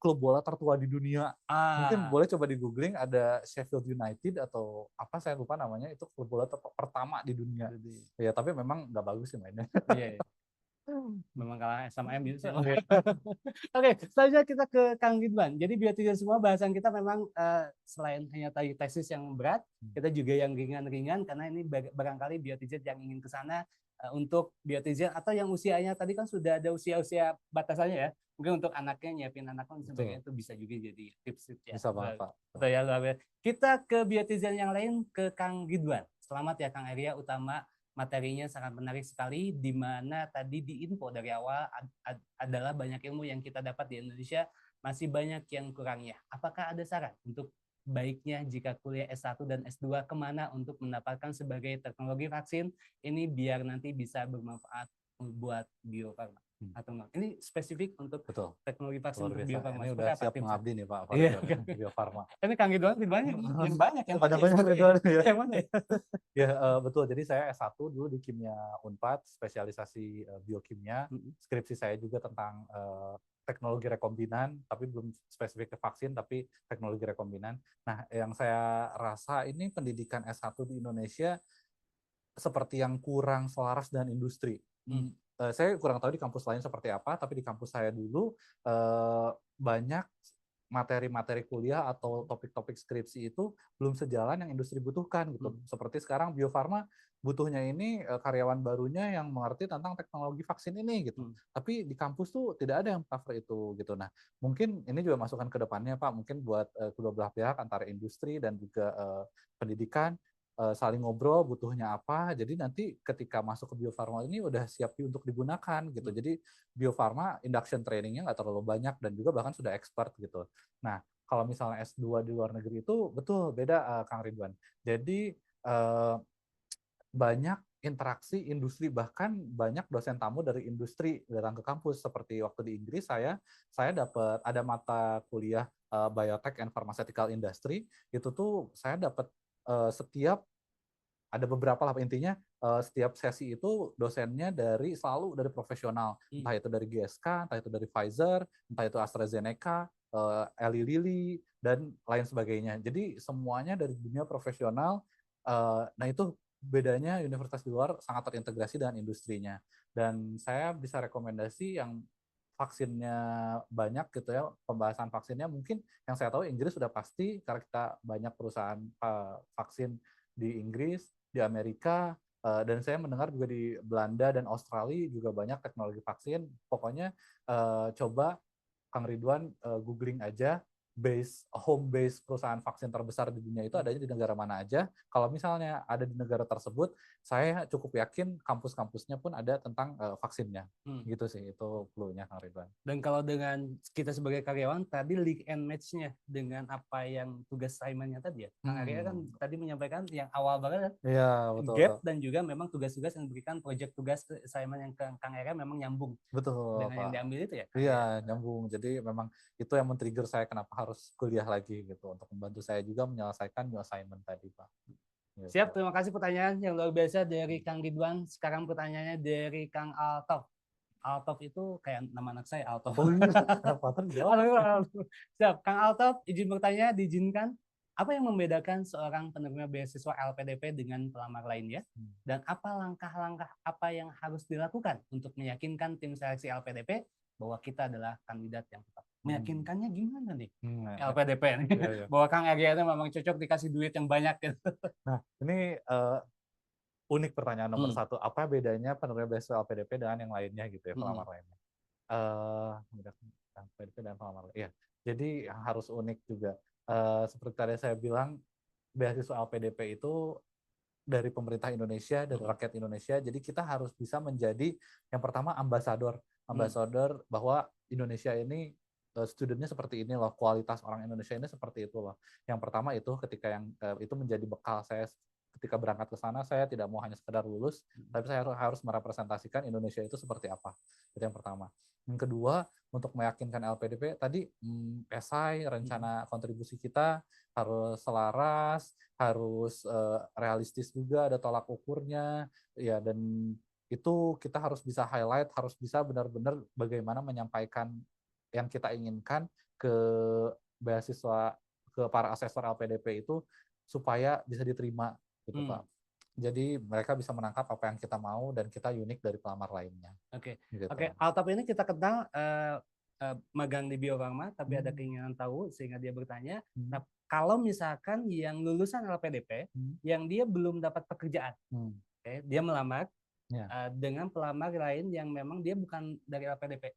klub bola tertua di dunia. Mungkin boleh coba di googling, ada Sheffield United atau apa saya lupa namanya, itu klub bola pertama di dunia. Ya tapi memang nggak bagus sih mainnya. Iya, memang kalah sama MU sih. Oke, selanjutnya kita ke Kang Ridwan. Jadi biar tidak semua bahasan kita memang selain hanya tadi tesis yang berat, kita juga yang ringan-ringan, karena ini barangkali biotizen yang ingin ke sana untuk biotizen atau yang usianya tadi kan sudah ada usia-usia batasannya ya. Mungkin untuk anaknya, nyiapin anaknya dan sebagainya itu bisa juga jadi tips-tips ya. Bisa banget Pak. Betul ya, luar biasa. Kita ke biotizen yang lain, ke Kang Ridwan. Selamat ya Kang Arya, utama materinya sangat menarik sekali, di mana tadi di info dari awal adalah banyak ilmu yang kita dapat di Indonesia, masih banyak yang kurangnya. Apakah ada saran untuk baiknya jika kuliah S1 dan S2 kemana untuk mendapatkan sebagai teknologi vaksin ini biar nanti bisa bermanfaat buat Bio Farma? Atau enggak? Ini spesifik untuk teknologi vaksin untuk Bio Farma. Ini udah siap mengabdi nih Pak, Bio Farma. Ini Kang Ridwan yang banyak yang banyak ya. Yang mana ya? Ya betul, jadi saya S1 dulu di Kimia Unpad, spesialisasi biokimia. Skripsi saya juga tentang teknologi rekombinan, tapi belum spesifik ke vaksin, tapi teknologi rekombinan. Nah, yang saya rasa ini pendidikan S1 di Indonesia seperti yang kurang selaras dengan industri. Saya kurang tahu di kampus lain seperti apa, tapi di kampus saya dulu banyak materi-materi kuliah atau topik-topik skripsi itu belum sejalan yang industri butuhkan gitu. Seperti sekarang Bio Farma butuhnya ini karyawan barunya yang mengerti tentang teknologi vaksin ini gitu. Tapi di kampus tuh tidak ada yang cover itu gitu. Nah, mungkin ini juga masukan ke depannya Pak, mungkin buat kedua belah pihak antara industri dan juga pendidikan, saling ngobrol butuhnya apa, jadi nanti ketika masuk ke Bio Farma ini udah siap untuk digunakan gitu. Jadi Bio Farma induction trainingnya nggak terlalu banyak dan juga bahkan sudah expert gitu. Nah, kalau misalnya S2 di luar negeri itu betul beda Kang Ridwan. Jadi banyak interaksi industri, bahkan banyak dosen tamu dari industri datang ke kampus. Seperti waktu di Inggris saya dapat ada mata kuliah Biotech and Pharmaceutical Industry, itu tuh saya dapat setiap ada beberapa lah intinya, setiap sesi itu dosennya selalu dari profesional, entah itu dari GSK, entah itu dari Pfizer, entah itu AstraZeneca, Eli Lilly dan lain sebagainya. Jadi semuanya dari dunia profesional. Nah itu bedanya universitas di luar sangat terintegrasi dengan industrinya. Dan saya bisa rekomendasi yang vaksinnya banyak gitu ya, pembahasan vaksinnya mungkin yang saya tahu Inggris sudah pasti, karena kita banyak perusahaan vaksin di Inggris, di Amerika, dan saya mendengar juga di Belanda dan Australia juga banyak teknologi vaksin. Pokoknya coba Kang Ridwan googling aja home base perusahaan vaksin terbesar di dunia itu adanya di negara mana aja. Kalau misalnya ada di negara tersebut, saya cukup yakin kampus-kampusnya pun ada tentang vaksinnya. Gitu sih, itu clue-nya Kang Ridwan. Dan kalau dengan kita sebagai karyawan, tadi link and match-nya dengan apa yang tugas assignment-nya tadi ya. Kang Arya kan tadi menyampaikan yang awal banget ya, betul, gap betul. Dan juga memang tugas-tugas yang diberikan, project tugas assignment yang Kang Arya memang nyambung. Betul, dengan Pak. yang diambil itu ya. Iya, nyambung. Jadi memang itu yang men-trigger saya kenapa harus kuliah lagi gitu, untuk membantu saya juga menyelesaikan new assignment tadi, Pak. Gitu. Siap, terima kasih pertanyaan yang luar biasa dari Kang Ridwan. Sekarang pertanyaannya dari Kang Alto. Altov itu kayak nama anak saya, Altov. Oh iya, kenapa terjawab? Siap, Kang Altov, izin bertanya, diizinkan. Apa yang membedakan seorang penerima beasiswa LPDP dengan pelamar lainnya? Dan apa langkah-langkah apa yang harus dilakukan untuk meyakinkan tim seleksi LPDP bahwa kita adalah kandidat yang tepat? Meyakinkannya gimana nih LPDP nih? Iya, iya. Bahwa Kang Arya memang cocok dikasih duit yang banyak gitu. Nah, ini unik pertanyaan nomor Hmm. satu. Apa bedanya penerima beasiswa LPDP dengan yang lainnya gitu ya, Hmm. pelamar lainnya? Membedakan LPDP dan pelamar lainnya. Iya. Jadi yang harus unik juga. Seperti tadi saya bilang, beasiswa LPDP itu dari pemerintah Indonesia, dari rakyat Indonesia. Jadi kita harus bisa menjadi yang pertama ambasador bahwa Indonesia ini studentnya seperti ini loh, kualitas orang Indonesia ini seperti itu loh. Yang pertama itu ketika yang itu menjadi bekal saya ketika berangkat ke sana, saya tidak mau hanya sekedar lulus, tapi saya harus merepresentasikan Indonesia itu seperti apa. Itu yang pertama. Yang kedua, untuk meyakinkan LPDP tadi esai, rencana kontribusi kita harus selaras, harus realistis juga, ada tolak ukurnya, ya, dan itu kita harus bisa highlight, harus bisa benar-benar bagaimana menyampaikan yang kita inginkan ke beasiswa, ke para asesor LPDP itu supaya bisa diterima gitu Pak. Jadi mereka bisa menangkap apa yang kita mau dan kita unik dari pelamar lainnya. Oke, Gitu. oke. Altaf ini kita kenal magang di Bio Farma, tapi ada keinginan tahu sehingga dia bertanya. Nah, kalau misalkan yang lulusan LPDP, yang dia belum dapat pekerjaan, okay, dia melamar dengan pelamar lain yang memang dia bukan dari LPDP.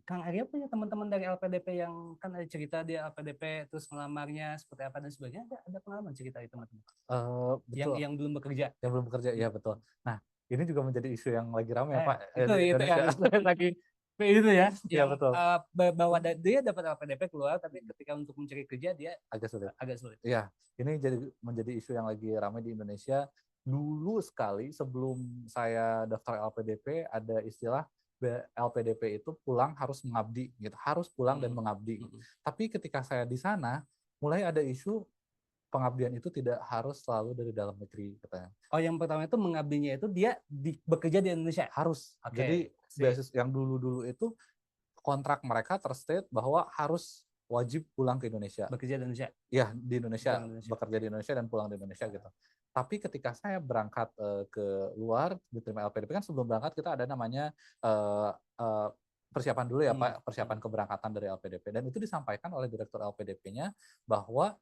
Kang Arya punya teman-teman dari LPDP yang kan ada cerita dia LPDP terus melamarnya seperti apa dan sebagainya, ada pengalaman cerita itu teman-teman? Yang belum bekerja. Yang belum bekerja, iya betul. Nah, ini juga menjadi isu yang lagi ramai ya Pak. Itu yang lagi itu ya, yang betul. Bahwa dia dapat LPDP keluar, tapi ketika untuk mencari kerja dia agak sulit. Iya, ini menjadi isu yang lagi ramai di Indonesia. Dulu sekali sebelum saya daftar LPDP ada istilah LPDP itu pulang harus mengabdi, gitu, harus pulang dan mengabdi. Tapi ketika saya di sana, mulai ada isu pengabdian itu tidak harus selalu dari dalam negeri, katanya. Oh, yang pertama itu mengabdinya itu dia bekerja di Indonesia? Harus. Jadi basis yang dulu-dulu itu kontrak mereka terstate bahwa harus wajib pulang ke Indonesia. Bekerja di Indonesia? Iya, di Indonesia. Bekerja di Indonesia dan pulang di Indonesia gitu. Tapi ketika saya berangkat ke luar, diterima LPDP kan sebelum berangkat kita ada namanya persiapan dulu ya Pak, persiapan keberangkatan dari LPDP. Dan itu disampaikan oleh direktur LPDP-nya bahwa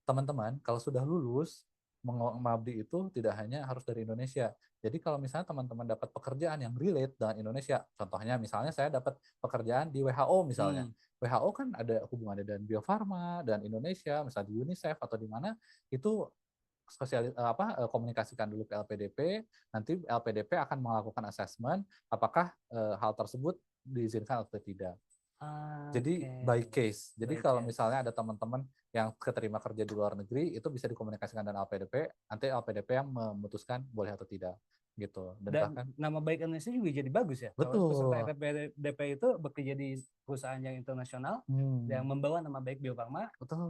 teman-teman kalau sudah lulus, mengabdi itu tidak hanya harus dari Indonesia. Jadi kalau misalnya teman-teman dapat pekerjaan yang relate dengan Indonesia, contohnya misalnya saya dapat pekerjaan di WHO misalnya. WHO kan ada hubungannya dengan Bio Farma dan Indonesia, misalnya di UNICEF atau di mana, itu komunikasikan dulu ke LPDP, nanti LPDP akan melakukan assessment apakah hal tersebut diizinkan atau tidak. Jadi by case. Jadi kalau misalnya ada teman-teman yang keterima kerja di luar negeri, itu bisa dikomunikasikan dengan LPDP, nanti LPDP yang memutuskan boleh atau tidak. Gitu. Dan bahkan nama baik Indonesia juga jadi bagus ya. Betul. Peserta LPDP itu bekerja di perusahaan yang internasional yang membawa nama baik Bio Farma. Betul.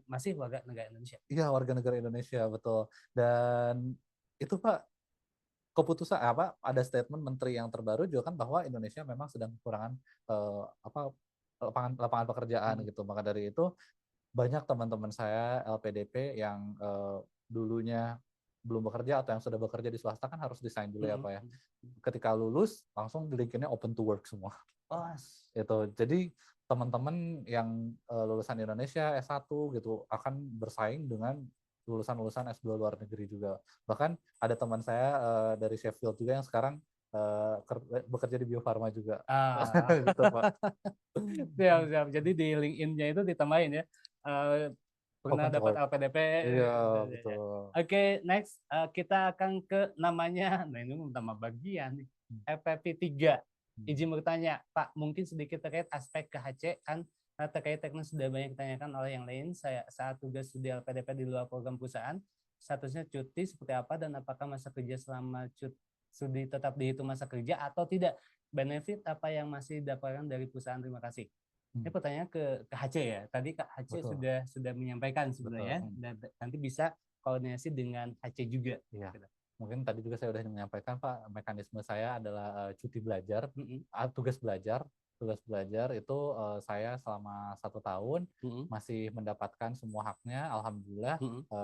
Masih warga negara Indonesia. Iya, warga negara Indonesia, betul. Dan itu Pak, keputusan ada statement menteri yang terbaru juga kan bahwa Indonesia memang sedang kekurangan lapangan pekerjaan gitu. Maka dari itu banyak teman-teman saya LPDP yang dulunya belum bekerja atau yang sudah bekerja di swasta kan harus resign dulu ya Pak ya. Ketika lulus langsung di LinkedIn-nya open to work semua. Itu. Jadi teman-teman yang lulusan Indonesia S1 gitu akan bersaing dengan lulusan-lulusan S2 luar negeri juga. Bahkan ada teman saya dari Sheffield juga yang sekarang bekerja di Bio Farma juga. Gitu Pak. Siap. Jadi di LinkedIn-nya itu ditambahin ya. Pernah dapat LPDP. Iya, betul. Oke, next kita akan ke namanya, nah ini nama bagian nih, FPP 3. Izin bertanya, Pak, mungkin sedikit terkait aspek KHC kan terkait teknis sudah banyak ditanyakan oleh yang lain. Saya saat tugas studi LPDP di luar program perusahaan, statusnya cuti seperti apa dan apakah masa kerja selama studi tetap dihitung masa kerja atau tidak? Benefit apa yang masih didapatkan dari perusahaan? Terima kasih. Ini pertanyaan ke HC ya. Tadi Kak HC sudah menyampaikan sebenarnya dan nanti bisa koordinasi dengan HC juga. Iya. mungkin tadi juga saya udah menyampaikan Pak, mekanisme saya adalah cuti belajar, tugas belajar. Tugas belajar itu saya selama 1 tahun masih mendapatkan semua haknya, alhamdulillah,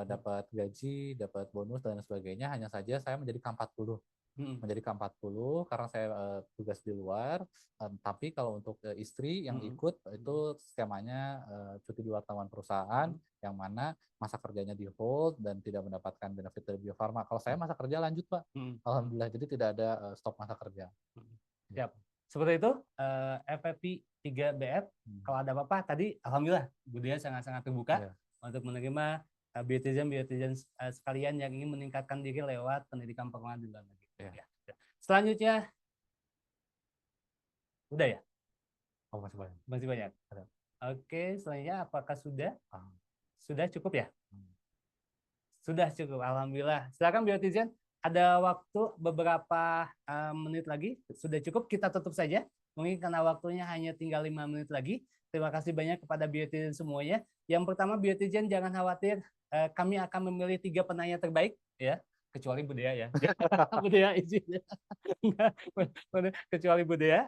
dapat gaji, dapat bonus dan sebagainya. Hanya saja saya menjadi K40. Menjadi K40 karena saya tugas di luar. Tapi kalau untuk istri yang ikut itu skemanya cuti di luar tahapan perusahaan, yang mana masa kerjanya di hold dan tidak mendapatkan benefit dari Bio Farma. Kalau saya masa kerja lanjut Pak, alhamdulillah, jadi tidak ada stop masa kerja. Siap. Seperti itu FFP 3BF. Kalau ada apa-apa tadi, alhamdulillah Budaya sangat-sangat terbuka untuk menerima biotizen sekalian yang ingin meningkatkan diri lewat pendidikan pengembangan di luar negeri. Ya. Selanjutnya, udah ya? Oh, masih banyak. Masih banyak. Oke, selanjutnya apakah sudah? Sudah cukup ya? Sudah cukup, alhamdulillah. Silakan biotizen, ada waktu beberapa menit lagi. Sudah cukup, kita tutup saja. Mungkin karena waktunya hanya tinggal 5 menit lagi. Terima kasih banyak kepada biotizen semuanya. Yang pertama, biotizen jangan khawatir, kami akan memilih 3 penanya terbaik, ya. Kecuali Budaya ya. Budaya izin. Kecuali Budaya,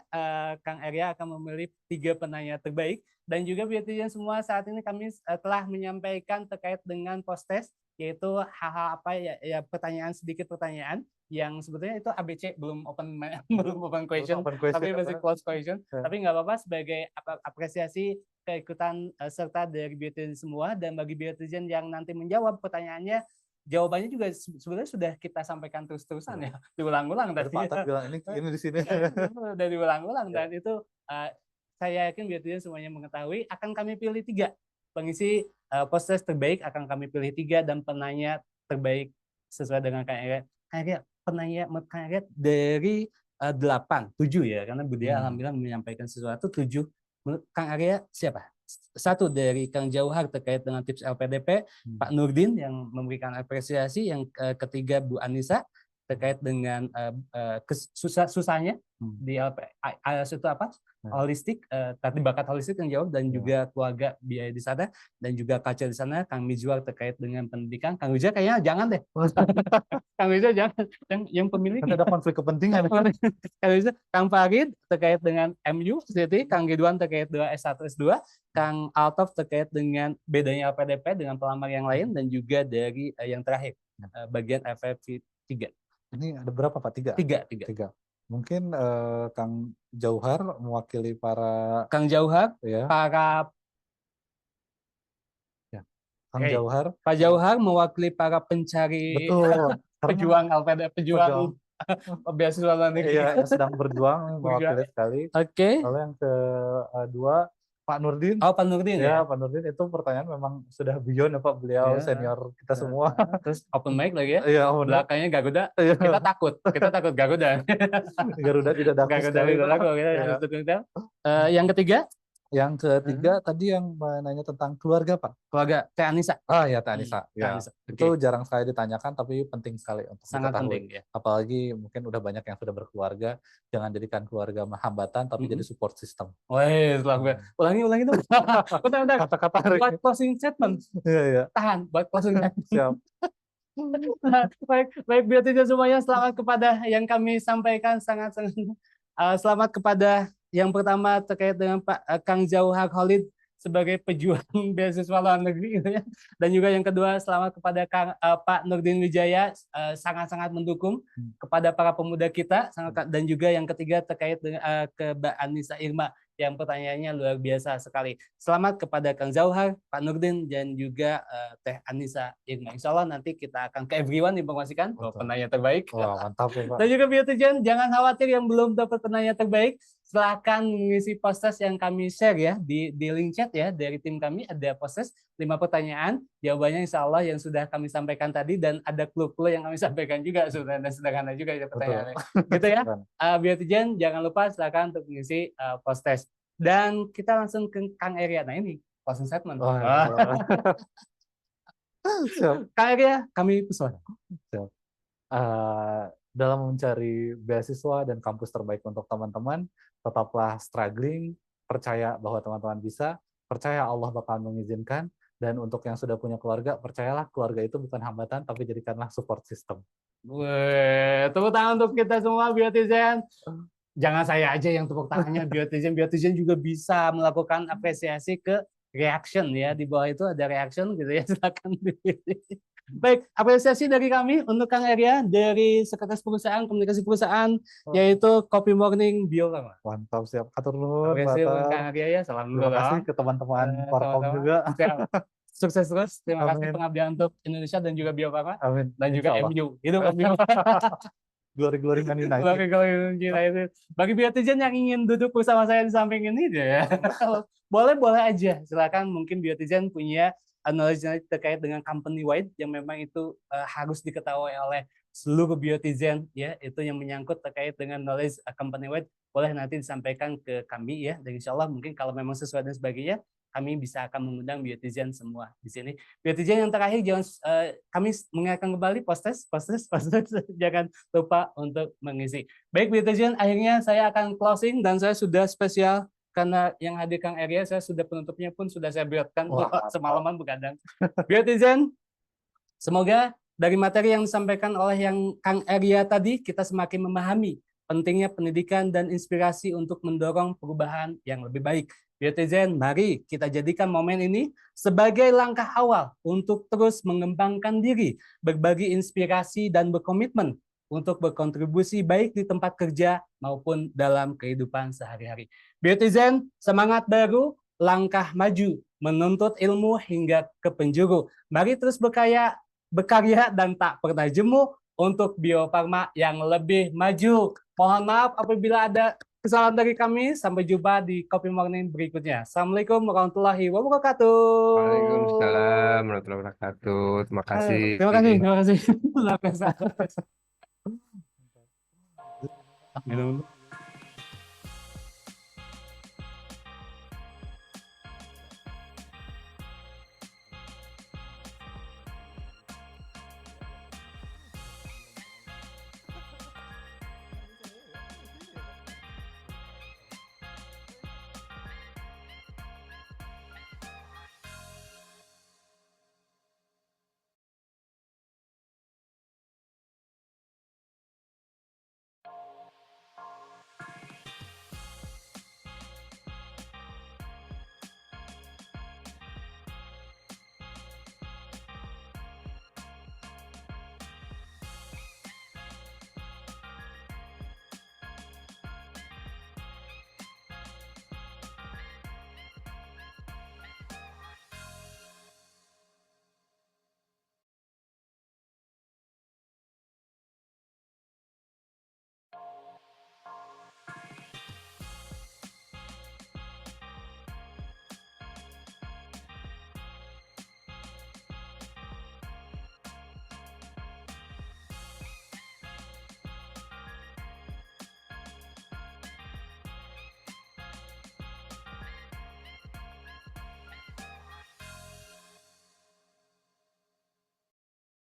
Kang Arya akan memilih 3 penanya terbaik. Dan juga biotizen semua, saat ini kami telah menyampaikan terkait dengan post-test, yaitu hal-hal apa ya, sedikit pertanyaan yang sebetulnya itu ABC, belum open question, tapi masih close question. Tapi nggak apa-apa, sebagai apresiasi keikutan serta dari biotizen semua. Dan bagi biotizen yang nanti menjawab pertanyaannya, jawabannya juga sebenarnya sudah kita sampaikan terus-terusan ya, diulang-ulang tadi. Pak bilang ini di sini. Sudah diulang-ulang, dan itu saya yakin biotizen semuanya mengetahui. Akan kami pilih 3 pengisi post-test terbaik, akan kami pilih 3, dan penanya terbaik sesuai dengan Kang Arya. Penanya Kang Arya dari 8, 7 ya, karena Budaya alhamdulillah menyampaikan sesuatu 7. Menurut Kang Arya siapa? 1 dari Kang Jauhar terkait dengan tips LPDP, Pak Nurdin yang memberikan apresiasi. Yang ketiga Bu Anissa terkait dengan susahnya di IELTS itu apa? Holistik, tadi bakat holistik yang jawab, dan juga keluarga biaya di sana, dan juga culture di sana. Kang Mijuar terkait dengan pendidikan. Kang Mijuar kayaknya jangan deh. Kang Mijuar jangan, yang pemilik ada konflik kepentingan. Kang Farid terkait dengan MU City, Kang Ridwan terkait dengan S1 S2, Kang Altov terkait dengan bedanya LPDP dengan pelamar yang lain, dan juga dari yang terakhir bagian FFP 3. Ini ada berapa Pak? 3? 3. Mungkin Kang Jauhar mewakili para Kang Jauhar, ya. para Kang Jauhar. Pak Jauhar mewakili para pencari pejuang LPDP, pejuang beasiswa luar negeri. Iya, yang sedang berjuang mewakili sekali. Oke. Lalu yang kedua Pak Nurdin. Oh, Pak Nurdin ya. Pak Nurdin itu pertanyaan memang sudah beyond ya Pak, beliau senior kita semua. Terus open mic lagi ya. Iya, belakangnya Garuda. Kita takut Garuda. Garuda tidak takut. Kita harus dukung. Yang ketiga? Yang ketiga tadi yang menanya tentang keluarga Pak. Keluarga Teh Anissa. Ya Teh Anissa. Ya. Itu jarang sekali ditanyakan, tapi penting sekali untuk sangat diketahui. Penting, ya. Apalagi mungkin udah banyak yang sudah berkeluarga, jangan jadikan keluarga hambatan, tapi jadi support system. Wih, ulangi tuh. Bentar. Kata-kata buat closing statement. Iya. Tahan buat closing statement. Siap. Baik biotizen semuanya, selamat kepada yang kami sampaikan, sangat-sangat selamat kepada yang pertama terkait dengan Pak Kang Jauhar Khalid sebagai pejuang beasiswa luar negeri gitu ya. Dan juga yang kedua, selamat kepada Pak Nurdin Wijaya, sangat-sangat mendukung kepada para pemuda kita, dan juga yang ketiga terkait dengan ke Mbak Anissa Irma yang pertanyaannya luar biasa sekali. Selamat kepada Kang Jauhar, Pak Nurdin, dan juga Teh Anissa Irma. Insya Allah nanti kita akan ke everyone informasikan penanya terbaik. Wah, mantap ya Pak. Dan juga biotizen, jangan khawatir yang belum dapat penanya terbaik, silakan mengisi post-test yang kami share ya di link chat ya dari tim kami. Ada post-test 5 pertanyaan, jawabannya insya Allah yang sudah kami sampaikan tadi, dan ada clue-clue yang kami sampaikan juga, sudah sederhana juga ya pertanyaannya. Gitu ya. Biotizen, jangan lupa silakan untuk mengisi post-test. Dan kita langsung ke Kang Arya. Nah ini closing statement. Kang Arya, kami pesan. Dalam mencari beasiswa dan kampus terbaik untuk teman-teman, tetaplah struggling, percaya bahwa teman-teman bisa, percaya Allah bakal mengizinkan, Dan untuk yang sudah punya keluarga, percayalah keluarga itu bukan hambatan, tapi jadikanlah support system. Weh, tepuk tangan untuk kita semua Biotizen. Jangan saya aja yang tepuk tangannya, Biotizen juga bisa melakukan apresiasi ke reaction ya. Di bawah itu ada reaction gitu ya, silakan dipilih. Baik, apresiasi dari kami untuk Kang Arya dari Sekretaris Perusahaan Komunikasi Perusahaan yaitu Kopi Morning Biofarma. Mantap, siap. Atur nuhun, Apresiasi untuk Batak. Kang Arya ya, salam dulu Terima kasih dong. ke teman-teman Korkom Teman-teman. juga. Siap. Sukses terus. Terima kasih Amin. pengabdian untuk Indonesia dan juga Biofarma Amin. dan juga Insya Allah. MU. Itu Kopi Glory-glory Man United. Bagi United. Bagi Biotizen yang ingin duduk bersama saya di samping ini ya, boleh aja. Silakan, mungkin Biotizen punya knowledge terkait dengan company wide yang memang itu harus diketahui oleh seluruh Biotizen ya, itu yang menyangkut terkait dengan knowledge company wide, boleh nanti disampaikan ke kami ya, dan insya Allah mungkin kalau memang sesuai dan sebagainya kami bisa akan mengundang Biotizen semua di sini. Biotizen yang terakhir, jangan kami mengingatkan kembali postes, jangan lupa untuk mengisi. Baik Biotizen, akhirnya saya akan closing dan saya sudah spesial karena yang hadir Kang Arya, saya sudah penutupnya pun sudah saya buatkan semalaman begadang. Biotizen, semoga dari materi yang disampaikan oleh yang Kang Arya tadi, kita semakin memahami pentingnya pendidikan dan inspirasi untuk mendorong perubahan yang lebih baik. Biotizen, mari kita jadikan momen ini sebagai langkah awal untuk terus mengembangkan diri, berbagi inspirasi dan berkomitmen untuk berkontribusi baik di tempat kerja maupun dalam kehidupan sehari-hari. Biotizen, semangat baru, langkah maju, menuntut ilmu hingga ke penjuru. Mari terus berkarya dan tak pernah jemu untuk Biofarma yang lebih maju. Mohon maaf apabila ada kesalahan dari kami. Sampai jumpa di Kopi Morning berikutnya. Assalamualaikum warahmatullahi wabarakatuh. Waalaikumsalam warahmatullahi wabarakatuh. Terima kasih. Terima kasih. Luar biasa. Minum.